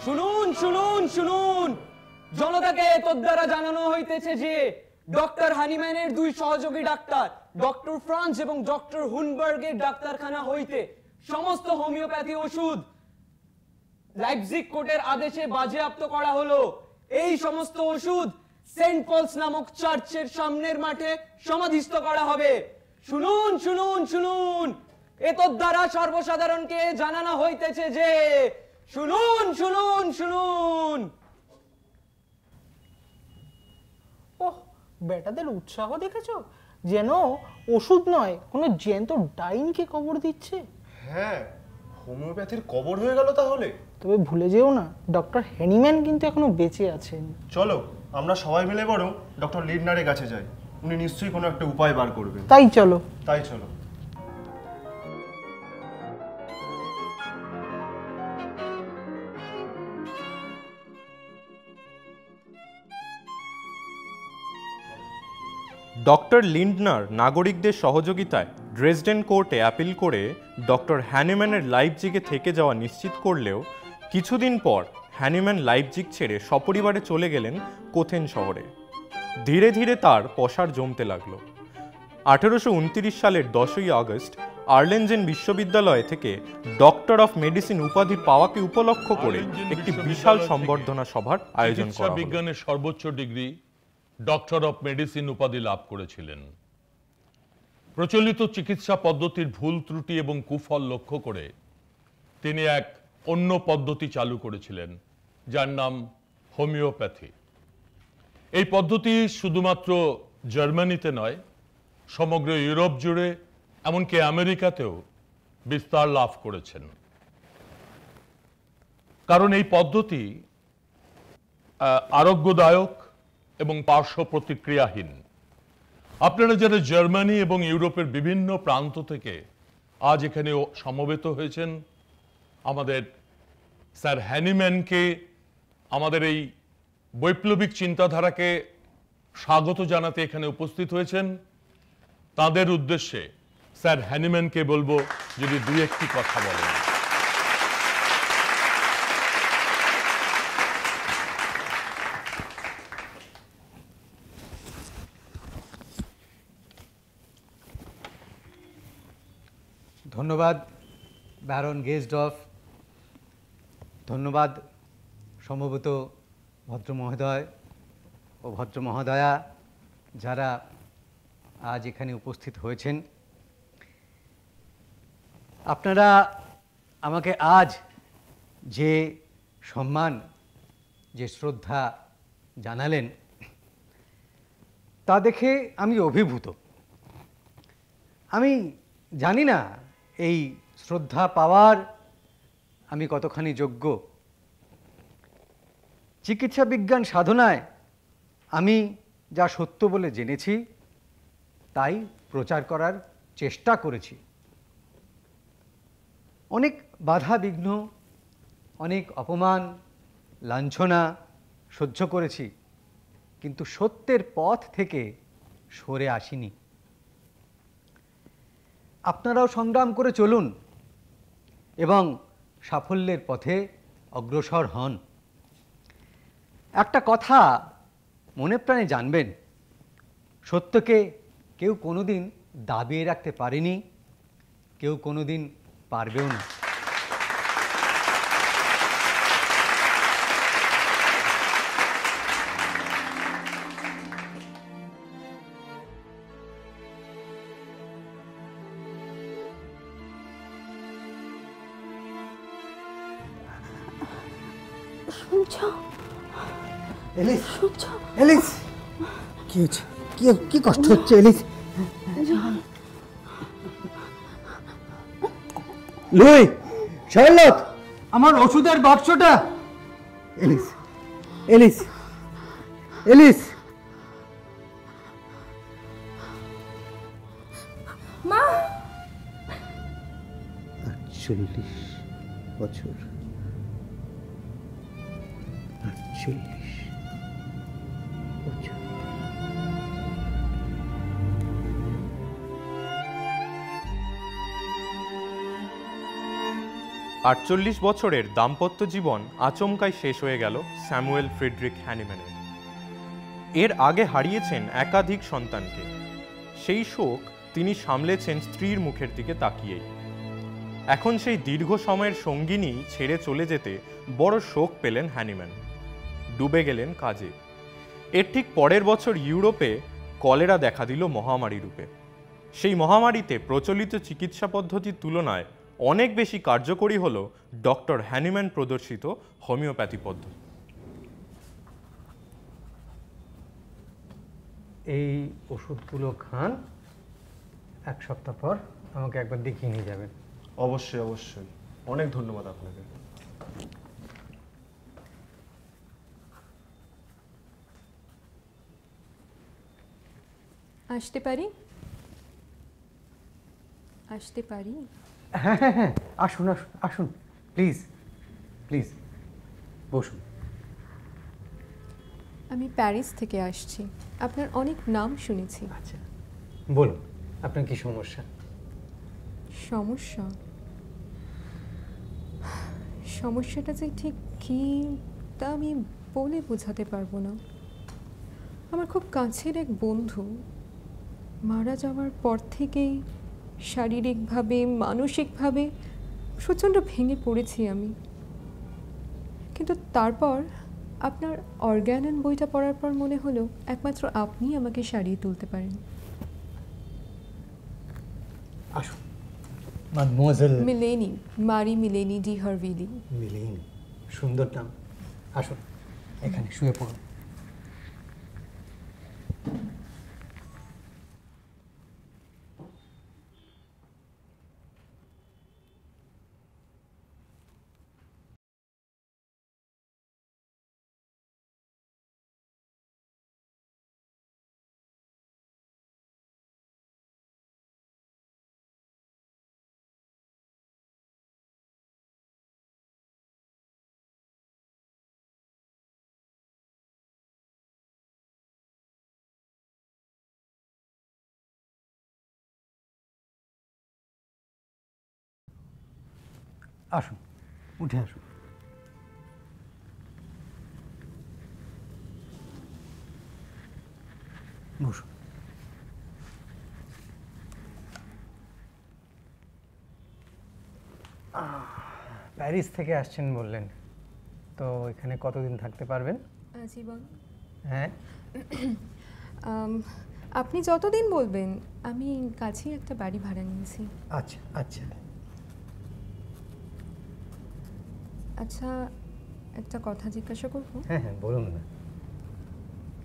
[SPEAKER 7] শুনুন শুনুন শুনুন, জনতাকে তোর দ্বারা জানানো হইতেছে যে ডক্টর হানিম্যানের দুই সহযোগী ডাক্তার ডক্টর ফ্রান্স এবং ডক্টর হুনবার্গের ডাক্তারখানা হইতে সমস্ত হোমিওপ্যাথি ওষুধ লাইপজিগ কোর্টের আদেশে বাজেয়াপ্ত করা হলো। এই সমস্ত ওষুধ সেন্ট পলস নামক চার্চের সামনের মাঠে সমাধিস্থ করা হবে। শুনুন শুনুন শুনুন, এতদ দ্বারা সর্বসাধারণকে জানানো হইতেছে যে শুনুন শুনুন শুনুন।
[SPEAKER 10] ওহ, বেটাদের উৎসাহ দেখেছো? যেন ওষুধ নয়, কোনো জ্যান্ত ডাইনকে কবর দিচ্ছে।
[SPEAKER 6] হ্যাঁ, হোমিওপ্যাথির কবর হয়ে গেল তাহলে।
[SPEAKER 10] তবে ভুলে যেও না, ডক্টর হ্যানিম্যান কিন্তু এখনো বেঁচে আছেন।
[SPEAKER 6] চলো আমরা সবাই মিলে বরং ডক্টর লিডনারের কাছে যাই, উনি নিশ্চয়ই কোনো একটা উপায় বার করবেন।
[SPEAKER 10] তাই চলো।
[SPEAKER 6] তাই চলো।
[SPEAKER 2] ডক্টর লিন্ডনার নাগরিকদের সহযোগিতায় ড্রেসডেন কোর্টে অ্যাপিল করে ডক্টর হ্যানিম্যানের লাইপজিগে থেকে যাওয়া নিশ্চিত করলেও কিছুদিন পর হ্যানিম্যান লাইপজিগ ছেড়ে সপরিবারে চলে গেলেন কোথেন শহরে। ধীরে ধীরে তার পসার জমতে লাগলো। 1829 সালের 10ই আগস্ট আর্লেনজেন বিশ্ববিদ্যালয় থেকে ডক্টর অফ মেডিসিন উপাধি পাওয়াকে উপলক্ষ করে একটি বিশাল সম্বর্ধনা সভার আয়োজন করা হলো।
[SPEAKER 8] বিজ্ঞানের সর্বোচ্চ ডিগ্রি ডক্টর অফ মেডিসিন উপাধি লাভ করেছিলেন। প্রচলিত চিকিৎসা পদ্ধতির ভুল ত্রুটি এবং কুফল লক্ষ্য করে তিনি এক অন্য পদ্ধতি চালু করেছিলেন, যার নাম হোমিওপ্যাথি। এই পদ্ধতি শুধুমাত্র জার্মানিতে নয়, সমগ্র ইউরোপ জুড়ে এমনকি আমেরিকাতেও বিস্তার লাভ করেছেন। কারণ এই পদ্ধতি আরোগ্যদায়ক এবং পার্শ্ব প্রতিক্রিয়াহীন। আপনারা যারা জার্মানি এবং ইউরোপের বিভিন্ন প্রান্ত থেকে আজ এখানে সমবেত হয়েছেন, আমাদের স্যার হ্যানিম্যানকে, আমাদের এই বৈপ্লবিক চিন্তাধারাকে স্বাগত জানাতে এখানে উপস্থিত হয়েছেন, তাদের উদ্দেশ্যে স্যার হ্যানিম্যানকে বলবো যদি দুই একটি কথা বলেন।
[SPEAKER 5] ধন্যবাদ ব্যারন গেজডফ, ধন্যবাদ সম্ভবত ভদ্র মহোদয় ও ভদ্র মহোদয়া যারা আজ এখানে উপস্থিত হয়েছেন। আপনারা আমাকে আজ যে সম্মান, যে শ্রদ্ধা জানালেন তা দেখে আমি অভিভূত। আমি জানি না এই শ্রদ্ধা পাওয়ার আমি কতখানি যোগ্য, চিকিৎসা বিজ্ঞান সাধনায় আমি যা সত্য বলে জেনেছি তাই প্রচার করার চেষ্টা করেছি। অনেক বাধা বিঘ্ন, অনেক অপমান, লাঞ্ছনা সহ্য করেছি, কিন্তু সত্যের পথ থেকে সরে আসিনি। আপনারাও সংগ্রাম করে চলুন এবং সাফল্যের পথে অগ্রসর হন। একটা কথা মনে প্রাণে জানবেন, সত্যকে কেউ কোনোদিন দাবিয়ে রাখতে পারেনি, কেউ কোনোদিন পারবেও না।
[SPEAKER 10] এলিস, এলিস, কি হচ্ছে? কি কষ্ট হচ্ছে এলিস? লুই, শার্লট, আমার ওষুধের বাক্সটা। Alice, Alice, Alice.
[SPEAKER 4] মা,
[SPEAKER 10] 48 বছর, 48 বছর।
[SPEAKER 2] 48 বছরের দাম্পত্য জীবন আচমকাই শেষ হয়ে গেল স্যামুয়েল ফ্রিডরিক হ্যানিম্যানের। এর আগে হারিয়েছেন একাধিক সন্তানকে। সেই শোক তিনি সামলেছেন স্ত্রীর মুখের দিকে তাকিয়েই। এখন সেই দীর্ঘ সময়ের সঙ্গিনী ছেড়ে চলে যেতে বড় শোক পেলেন হ্যানিম্যান। ডুবে গেলেন কাজে। এর ঠিক পরের বছর ইউরোপে কলেরা দেখা দিল মহামারী রূপে। সেই মহামারীতে প্রচলিত চিকিৎসা পদ্ধতির তুলনায় অনেক বেশি কার্যকরী হল ডক্টর হ্যানিম্যান প্রদর্শিত হোমিওপ্যাথি পদ্ধতি।
[SPEAKER 5] এই ওষুধগুলো খান, 1 সপ্তাহ পর আমাকে একবার দেখিয়ে নিয়ে যাবেন।
[SPEAKER 6] অবশ্যই অবশ্যই, অনেক ধন্যবাদ আপনাকে।
[SPEAKER 4] আসতে পারি? আসতে পারি?
[SPEAKER 5] হ্যাঁ হ্যাঁ হ্যাঁ, আসুন আসুন আসুন, প্লিজ প্লিজ বসুন।
[SPEAKER 4] আমি প্যারিস থেকে আসছি, আপনার অনেক নাম শুনেছি।
[SPEAKER 5] আচ্ছা, বলুন আপনার কি সমস্যা?
[SPEAKER 4] সমস্যা? সমস্যাটা যে ঠিক কী তা আমি বলে বোঝাতে পারবো না। আমার খুব কাছের এক বন্ধু মারা যাওয়ার পর থেকেই শারীরিকভাবে মানসিকভাবে প্রচণ্ড ভেঙে পড়েছি আমি। কিন্তু তারপর আপনার অর্গ্যানন বইটা পড়ার পর মনে হলো একমাত্র আপনি আমাকে সারিয়ে তুলতে পারেন।
[SPEAKER 5] আসুন। মাদেমোয়াজেল
[SPEAKER 4] মিলেনি, মারি মিলেনি ডি হারভিলি।
[SPEAKER 5] মিলেনি, সুন্দর নাম। আসুন, এখানে শুয়ে পড়ুন। আসুন, উঠে আসুন। বসুন। প্যারিস থেকে আসছেন বললেন, তো এখানে কতদিন থাকতে পারবেন?
[SPEAKER 4] আজীবন।
[SPEAKER 5] হ্যাঁ,
[SPEAKER 4] আপনি যতদিন বলবেন। আমি কাছেই একটা বাড়ি ভাড়া নিয়েছি।
[SPEAKER 5] আচ্ছা আচ্ছা
[SPEAKER 4] আচ্ছা, একটা কথা জিজ্ঞাসা করব?
[SPEAKER 5] হ্যাঁ হ্যাঁ, বলুন না।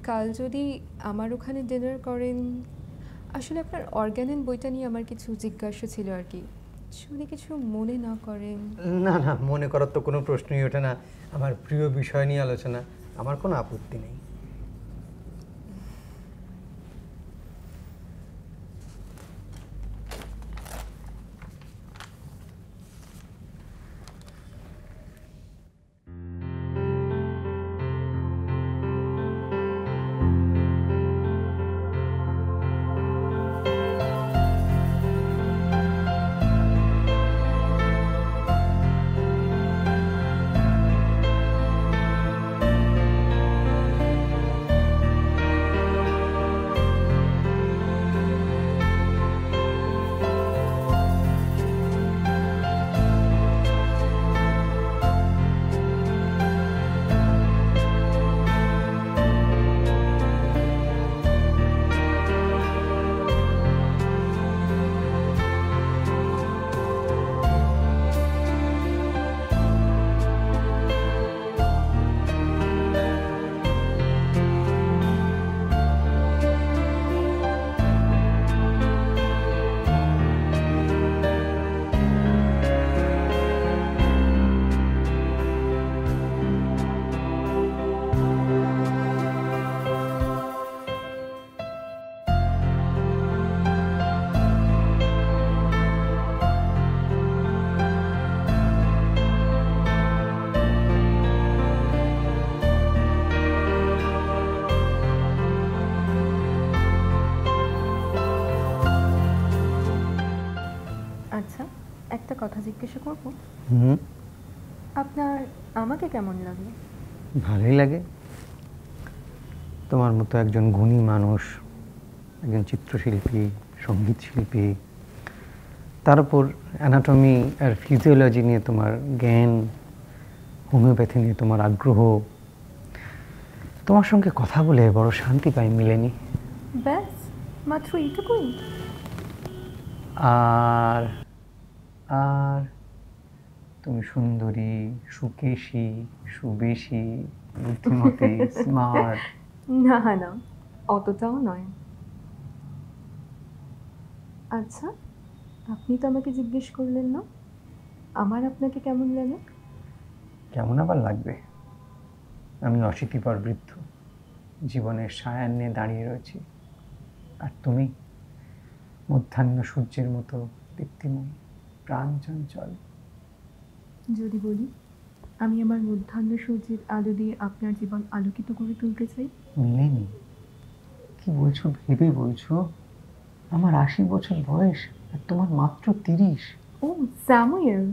[SPEAKER 4] কাল যদি আমার ওখানে ডিনার করেন, আসলে আপনার অর্গ্যানন বইটা নিয়ে আমার কিছু জিজ্ঞাসা ছিল আর কি, যদি কিছু মনে না করেন।
[SPEAKER 5] না না, মনে করার তো কোনো প্রশ্নই ওঠে না। আমার প্রিয় বিষয় নিয়ে আলোচনা, আমার কোনো আপত্তি নেই।
[SPEAKER 4] আচ্ছা, একটা কথা জিজ্ঞাসা করব,
[SPEAKER 5] হুম,
[SPEAKER 4] আপনার আমাকে কেমন লাগে?
[SPEAKER 5] ভালোই লাগে। তোমার মতো একজন গুণী মানুষ, একজন চিত্রশিল্পী, সঙ্গীত শিল্পী, তার উপর অ্যানাটমি আর ফিজিওলজি নিয়ে তোমার জ্ঞান, হোমিওপ্যাথি নিয়ে তোমার আগ্রহ, তোমার সঙ্গে কথা বলে বড় শান্তি পাই মিলেনি।
[SPEAKER 4] ব্যাস মাত্র এইটুকুই?
[SPEAKER 5] আর আর তুমি সুন্দরী, সুকেশী, সুবেশী, বুদ্ধিমতী, স্মার্ট।
[SPEAKER 4] না না, অতটাও নয়। আচ্ছা, আপনি তো আমাকে জিজ্ঞেস করলেন না আমার আপনাকে কেমন লাগে?
[SPEAKER 5] কেমন আবার লাগবে? আমি অশীতিপর বৃদ্ধ, জীবনের সায়ান নিয়ে দাঁড়িয়ে রয়েছি, আর তুমি মধ্যাহ্ন সূর্যের মতো দীপ্তিময়ী, প্রাণ চঞ্চল।
[SPEAKER 4] যদি বলি আমি আমার মধ্যাহ্ন সূর্যের আলো দিয়ে আপনার জীবন আলোকিত করে তুলতে চাই?
[SPEAKER 5] মিলেনি। কি বলছো ভেবে বলছো? আমার 80 বছর বয়স আর তোমার মাত্র 30।
[SPEAKER 4] ও স্যামুয়েল,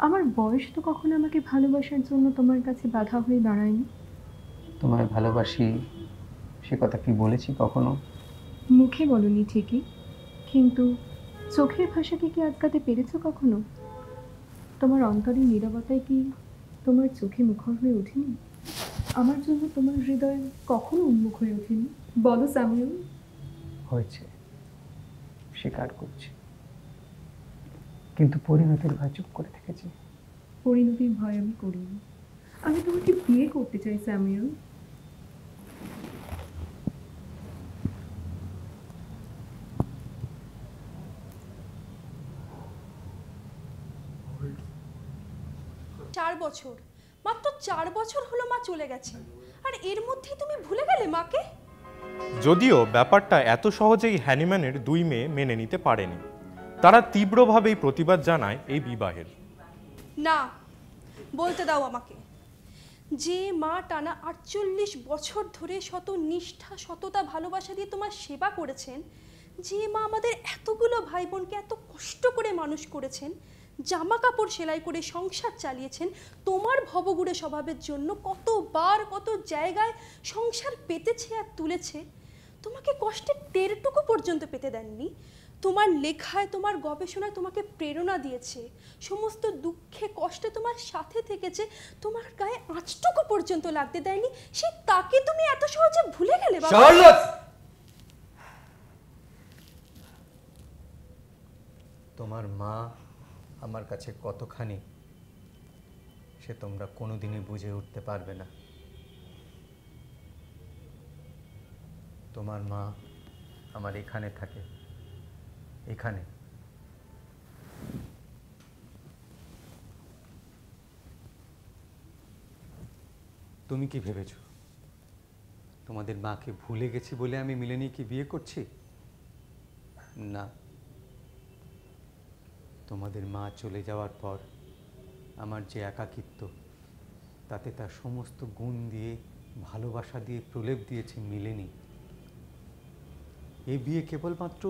[SPEAKER 4] আমার বয়স তো কখনো আমাকে ভালোবাসার জন্য তোমার কাছে বাধা হয়ে দাঁড়ায়নি।
[SPEAKER 5] তোমায় ভালোবাসি সে কথা কি বলেছি কখনো?
[SPEAKER 4] মুখে বলনি ঠিকই, কিন্তু চোখের ভাষাকে কি আটকাতে পেরেছো কখনো? তোমার অন্তরের নীরবতায় কি তোমার চোখে মুখর হয়ে ওঠেনি? আমার জন্য তোমার হৃদয় কখনো উন্মুখ হয়ে ওঠেনি? বলো স্যামুয়েল।
[SPEAKER 5] হয়েছে, স্বীকার করছি, কিন্তু পরিণতির ভয় চুপ করে থেকেছি।
[SPEAKER 4] পরিণতির ভয় আমি করিনি, আমি তোমাকে বিয়ে করতে চাই স্যামুয়েল।
[SPEAKER 11] চার বছর, মাত্র 4 বছর হলো মা চলে গেছে, আর এর মধ্যেই তুমি ভুলে গেলে মাকে?
[SPEAKER 2] যদিও ব্যাপারটা এত সহজেই হ্যানিম্যানের দুই মেয়ে মেনে নিতে পারেনি, তারা তীব্রভাবেই প্রতিবাদ জানায় এই বিবাহের।
[SPEAKER 11] না, বলতে দাও আমাকে, যে মা টানা 48 বছর ধরে শত নিষ্ঠা, সততা, ভালোবাসা দিয়ে তোমার সেবা করেছেন, যে মা আমাদের এতগুলো ভাই বোনকে এত কষ্ট করে মানুষ করেছেন, জামা কাপড় সেলাই করে সংসার চালিয়েছেন, তোমার ভবগুড়ে স্বভাবের জন্য কতবার কত জায়গায় সংসার পেতেছে আর তুলেছে, তোমাকে কষ্টের টেরটুকু পর্যন্ত পেতে দেননি। তোমার লেখায়, তোমার গবেষণায় তোমাকে প্রেরণা দিয়েছে, সমস্ত দুঃখে কষ্টে তোমার সাথে থেকেছে, তোমার গায়ে আঁচটুকু পর্যন্ত লাগতে দেয়নি, সে তাকে তুমি এত সহজে ভুলে গেলে বাবা?
[SPEAKER 5] তোমার মা আমার কাছে কতখানি সে তোমরা কোনোদিনই বুঝে উঠতে পারবে না। তোমার মা আমার এখানে থাকে, এখানে।
[SPEAKER 12] তুমি কি ভেবেছ তোমাদের মাকে ভুলে গেছি বলে আমি মিলেনিকে বিয়ে করছি? না, তোমাদের মা চলে যাওয়ার পর আমার যে একাকিত্ব, তাতে তার সমস্ত গুণ দিয়ে, ভালোবাসা দিয়ে প্রলেপ দিয়েছে মিলেনি। এই বিয়ে কেবলমাত্র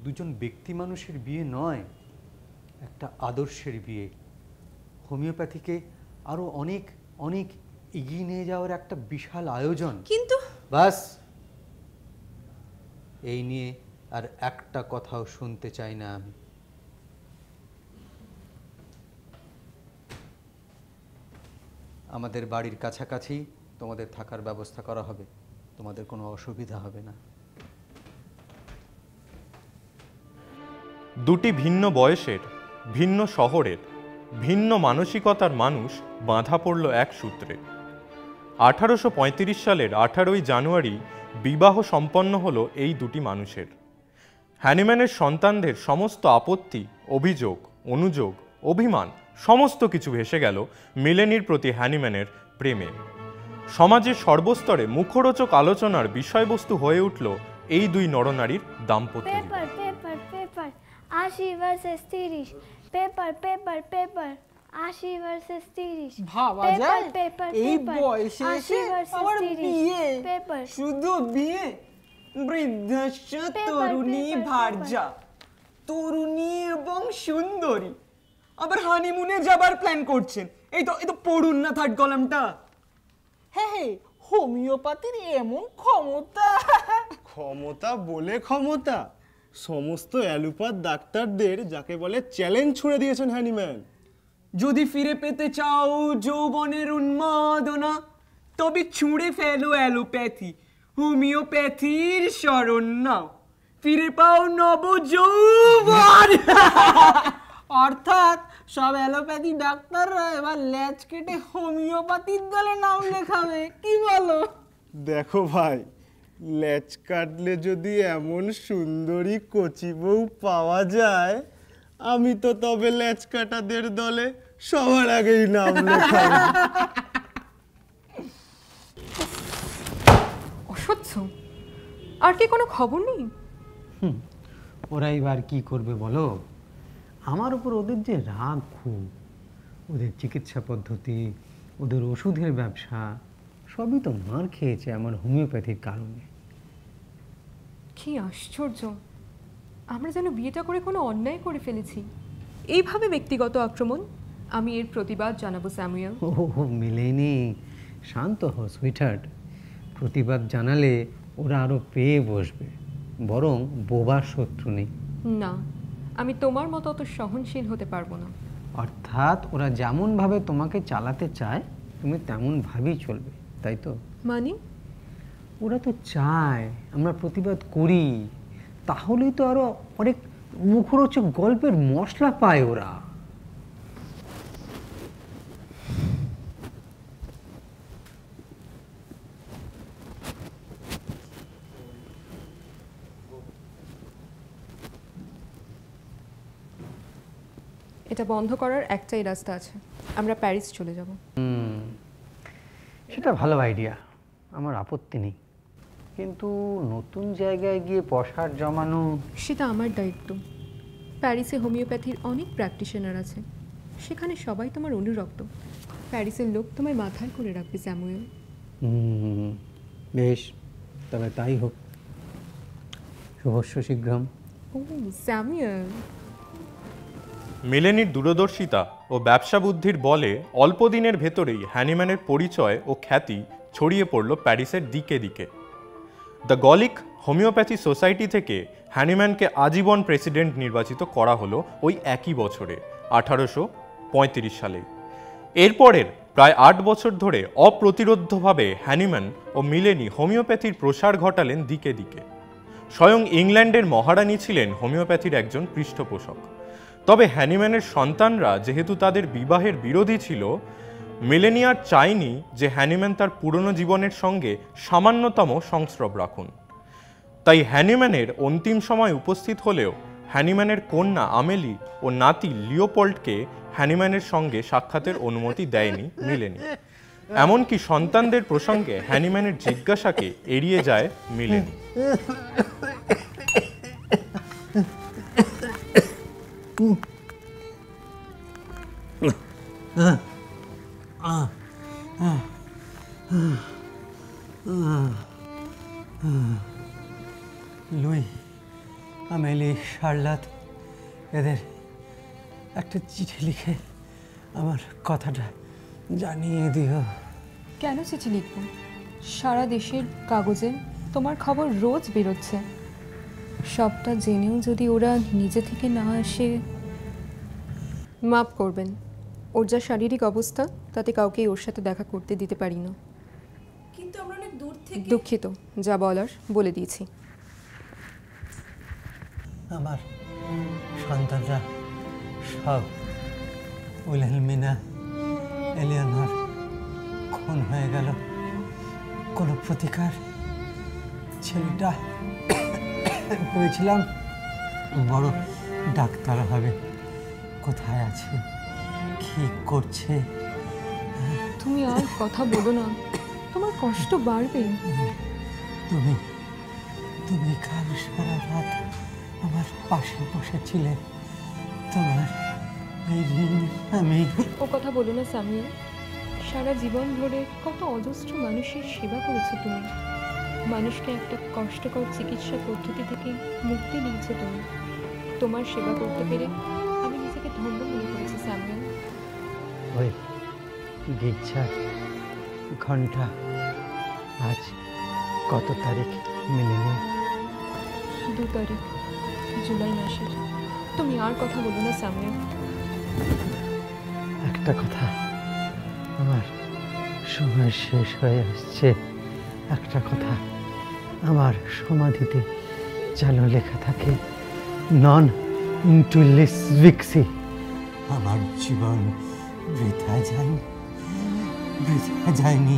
[SPEAKER 12] দুজন ব্যক্তি মানুষের বিয়ে নয়, একটা আদর্শের বিয়ে। হোমিওপ্যাথিকে আরো অনেক অনেক এগিয়ে নিয়ে যাওয়ার একটা বিশাল আয়োজন।
[SPEAKER 11] কিন্তু
[SPEAKER 12] বাস, এই নিয়ে আর একটা কথাও শুনতে চাই না আমি। আমাদের বাড়ির কাছাকাছি তোমাদের থাকার ব্যবস্থা করা হবে, তোমাদের কোনো অসুবিধা হবে না।
[SPEAKER 2] দুটি ভিন্ন বয়সের, ভিন্ন শহরের, ভিন্ন মানসিকতার মানুষ বাঁধা পড়ল এক সূত্রে। 1835 সালের 18ই জানুয়ারি বিবাহ সম্পন্ন হলো এই দুটি মানুষের। হ্যানিম্যানের সন্তানদের সমস্ত আপত্তি, অভিযোগ, অনুযোগ, অভিমান সমস্ত কিছু ভেসে গেল মিলেনির প্রতি হ্যানিম্যানের প্রেমে। সমাজের সর্বস্তরে মুখরোচক আলোচনার বিষয়বস্তু হয়ে উঠল এই দুই নরনারীর দাম্পত্য।
[SPEAKER 13] Paper paper paper 80 versus 30, paper paper paper 80 versus 30।
[SPEAKER 10] ভাবা যায় এই বয়সে এসে আমার বিয়ে,
[SPEAKER 13] পেপার
[SPEAKER 7] শুধু বিয়ে? বৃদ্ধাশ্চ তরুণী ভার্যা, তরুণী এবং সুন্দরী, আবার হানিমুনে যাবার প্ল্যান করছেন। এই তো পড়ুন না থার্ড কলামটা।
[SPEAKER 10] হ্যাঁ, হোমিওপ্যাথির এমন ক্ষমতা।
[SPEAKER 6] ক্ষমতা বলে ক্ষমতা, সমস্ত অ্যালোপ্যাথ ডাক্তারদের যাকে বলে চ্যালেঞ্জ ছুড়ে দিয়েছেন হ্যানিম্যান।
[SPEAKER 7] যদি ফিরে পেতে চাও যৌবনের উন্মাদনা, তবে ছুঁড়ে ফেলো অ্যালোপ্যাথি, হোমিওপ্যাথির শরণ নাও, ফিরে পাও নব যৌবন।
[SPEAKER 10] অর্থাৎ সব অ্যালোপ্যাথি ডাক্তাররা এবার ল্যাচ কেটে হোমিওপ্যাথির দলে নাম লেখাবে, কি বলো?
[SPEAKER 6] দেখো ভাই, লেজ কাটলে যদি এমন সুন্দরী কচি বউ পাওয়া যায়, আমি তো তবে লেজ কাটাদের দলে সবার আগেই নাম লেখাই।
[SPEAKER 14] অসহ্য, আর কি কোনো খবর নেই?
[SPEAKER 5] ওরা এবার কি করবে বলো? আমার উপর ওদের যে রাগ, খুব ওদের চিকিৎসা পদ্ধতি, ওদের ওষুধের ব্যবসা সবই তো মার খেয়েছে আমার হোমিওপ্যাথির কারণে।
[SPEAKER 14] কি আশ্চর্য, আমরা যেন বিয়েটা করে কোনো অন্যায় করে ফেলেছি। এইভাবে ব্যক্তিগত আক্রমণ, আমি এর প্রতিবাদ জানাবো স্যামুয়েল।
[SPEAKER 5] ও মিলেনি, শান্ত হো সুইটহার্ট। প্রতিবাদ জানালে ওরা আরো পেয়ে বসবে, বরং বোবার শত্রু নেই।
[SPEAKER 14] না, আমি তোমার মতো অত সহনশীল হতে পারবো না।
[SPEAKER 5] অর্থাৎ ওরা যেমনভাবে তোমাকে চালাতে চায় তুমি তেমন ভাবেই চলবে, তাই তো?
[SPEAKER 14] মানে
[SPEAKER 5] ওরা তো চায় আমরা প্রতিবাদ করি, তাহলেই তো আরো অনেক মুখরোচক গল্পের মশলা পায় ওরা।
[SPEAKER 14] এটা বন্ধ করার একটাই রাস্তা আছে, আমরা প্যারিস চলে যাব।
[SPEAKER 5] সেটা ভালো আইডিয়া, আমার আপত্তি নেই, কিন্তু নতুন জায়গায় গিয়ে পয়সার জমানো
[SPEAKER 14] সেটা আমার দায়িত্ব। প্যারিসে হোমিওপ্যাথির অনেক প্র্যাকটিশনার আছে, সেখানে সবাই তোমার অনুরক্ত। প্যারিসের লোক তোমায় মাথায় করে রাখবে স্যামুয়েল।
[SPEAKER 5] বেশ, তবে তাই হোক। শুভস্য শীঘ্রম।
[SPEAKER 14] ও স্যামুয়েল।
[SPEAKER 2] মিলেনির দূরদর্শিতা ও ব্যবসা বুদ্ধির বলে অল্প দিনের ভেতরেই হ্যানিম্যানের পরিচয় ও খ্যাতি ছড়িয়ে পড়ল প্যারিসের দিকে দিকে। দ্য গলিক হোমিওপ্যাথি সোসাইটি থেকে হ্যানিম্যানকে আজীবন প্রেসিডেন্ট নির্বাচিত করা হলো ওই একই বছরে 1835 সালে। এরপরের প্রায় 8 বছর ধরে অপ্রতিরোধ্যভাবে হ্যানিম্যান ও মিলেনি হোমিওপ্যাথির প্রসার ঘটালেন দিকে দিকে। স্বয়ং ইংল্যান্ডের মহারানী ছিলেন হোমিওপ্যাথির একজন পৃষ্ঠপোষক। তবে হ্যানিম্যানের সন্তানরা যেহেতু তাদের বিবাহের বিরোধী ছিল, মিলেনি আর চায়নি যে হ্যানিম্যান তার পুরনো জীবনের সঙ্গে সামান্যতম সংস্রব রাখুন। তাই হ্যানিম্যানের অন্তিম সময় উপস্থিত হলেও হ্যানিম্যানের কন্যা আমেলি ও নাতি লিওপোল্ডকে হ্যানিম্যানের সঙ্গে সাক্ষাতের অনুমতি দেয়নি মিলেনি। এমনকি সন্তানদের প্রসঙ্গে হ্যানিম্যানের জিজ্ঞাসাকে এড়িয়ে যায় মিলেনি।
[SPEAKER 12] লুই, আমেলি, শার্লট এদের একটা চিঠি লিখে আমার কথাটা জানিয়ে দিও।
[SPEAKER 14] কেন চিঠি লিখব? সারা দেশের কাগজে তোমার খবর রোজ বেরোচ্ছে। সবটা জেনেও যদি ওরা নিজে থেকে না আসে। মাফ করবেন, ওর যা শারীরিক অবস্থা তাতে কাউকেই ওর সাথে দেখা করতে দিতে পারি না।
[SPEAKER 11] কিন্তু আমরা অনেক দূর থেকে।
[SPEAKER 14] দুঃখিত, যা বলার বলে দিয়েছি।
[SPEAKER 12] আমার সন্তানরা সব উইলহেলমিনা, এলিয়নর খুন হয়ে গেল। কোনো প্রতিকার? ছেলেটা ভেবেছিলাম বড় ডাক্তার হবে। কোথায় আছে, কি করছে?
[SPEAKER 14] তুমি আর কথা বলো না, তোমার কষ্ট বাড়বে।
[SPEAKER 12] তুমি তুমি কাল সারা রাত আমার পাশে বসেছিলে। তোমার এই ঋণ আমি।
[SPEAKER 14] ও কথা বলো না স্যামুয়েল। সারা জীবন ধরে কত অজস্র মানুষের সেবা করেছো তুমি। মানুষকে একটা কষ্টকর চিকিৎসা পদ্ধতি থেকে মুক্তি দিয়েছো তুমি। তোমার সেবা করতে পেরে আমি নিজেকে ধন্য মনে করেছি স্যামুয়েল।
[SPEAKER 12] ওই গির্জার ঘন্টা আজ কত তারিখ মিলেনি?
[SPEAKER 14] 2 তারিখ জুলাই মাসের। তুমি আর কথা বলো না স্যামুয়েল।
[SPEAKER 12] একটা কথা, আমার সময় শেষ হয়ে আসছে। একটা কথা, আমার সমাধিতে যেন লেখা থাকে, নন ইন্টুলিস ভিক্সি। আমার জীবন বৃথা যায়নি, বৃথা যায়নি।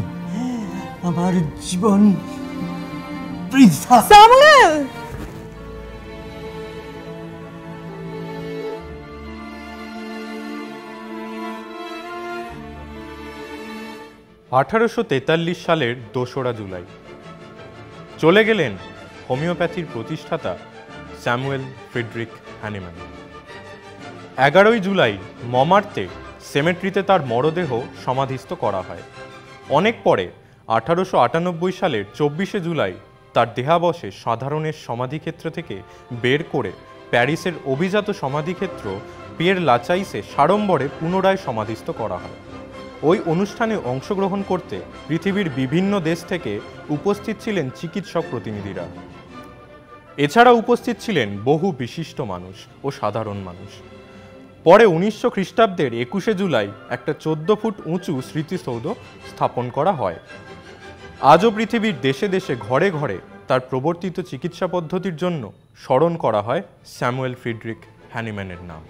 [SPEAKER 12] আমার জীবন বৃথা।
[SPEAKER 14] স্যামুয়েল!
[SPEAKER 2] সালের 2রা জুলাই চলে গেলেন হোমিওপ্যাথির প্রতিষ্ঠাতা স্যামুয়েল ফ্রিডরিক হ্যানিম্যান। 11ই জুলাই মমার্তে সেমেট্রিতে তার মরদেহ সমাধিস্থ করা হয়। অনেক পরে 1898 সালের 24শে জুলাই তার দেহাবশেষ সাধারণের সমাধিক্ষেত্র থেকে বের করে প্যারিসের অভিজাত সমাধিক্ষেত্র পিয়ের লাচাইসে সাড়ম্বরে পুনরায় সমাধিস্থ করা হয়। ওই অনুষ্ঠানে অংশগ্রহণ করতে পৃথিবীর বিভিন্ন দেশ থেকে উপস্থিত ছিলেন চিকিৎসক প্রতিনিধিরা। এছাড়া উপস্থিত ছিলেন বহু বিশিষ্ট মানুষ ও সাধারণ মানুষ। পরে 1900 খ্রিস্টাব্দের 21শে জুলাই একটা 14 ফুট উঁচু স্মৃতিসৌধ স্থাপন করা হয়। আজও পৃথিবীর দেশে দেশে ঘরে ঘরে তার প্রবর্তিত চিকিৎসা পদ্ধতির জন্য স্মরণ করা হয় স্যামুয়েল ফ্রিডরিক হ্যানিম্যানের নাম।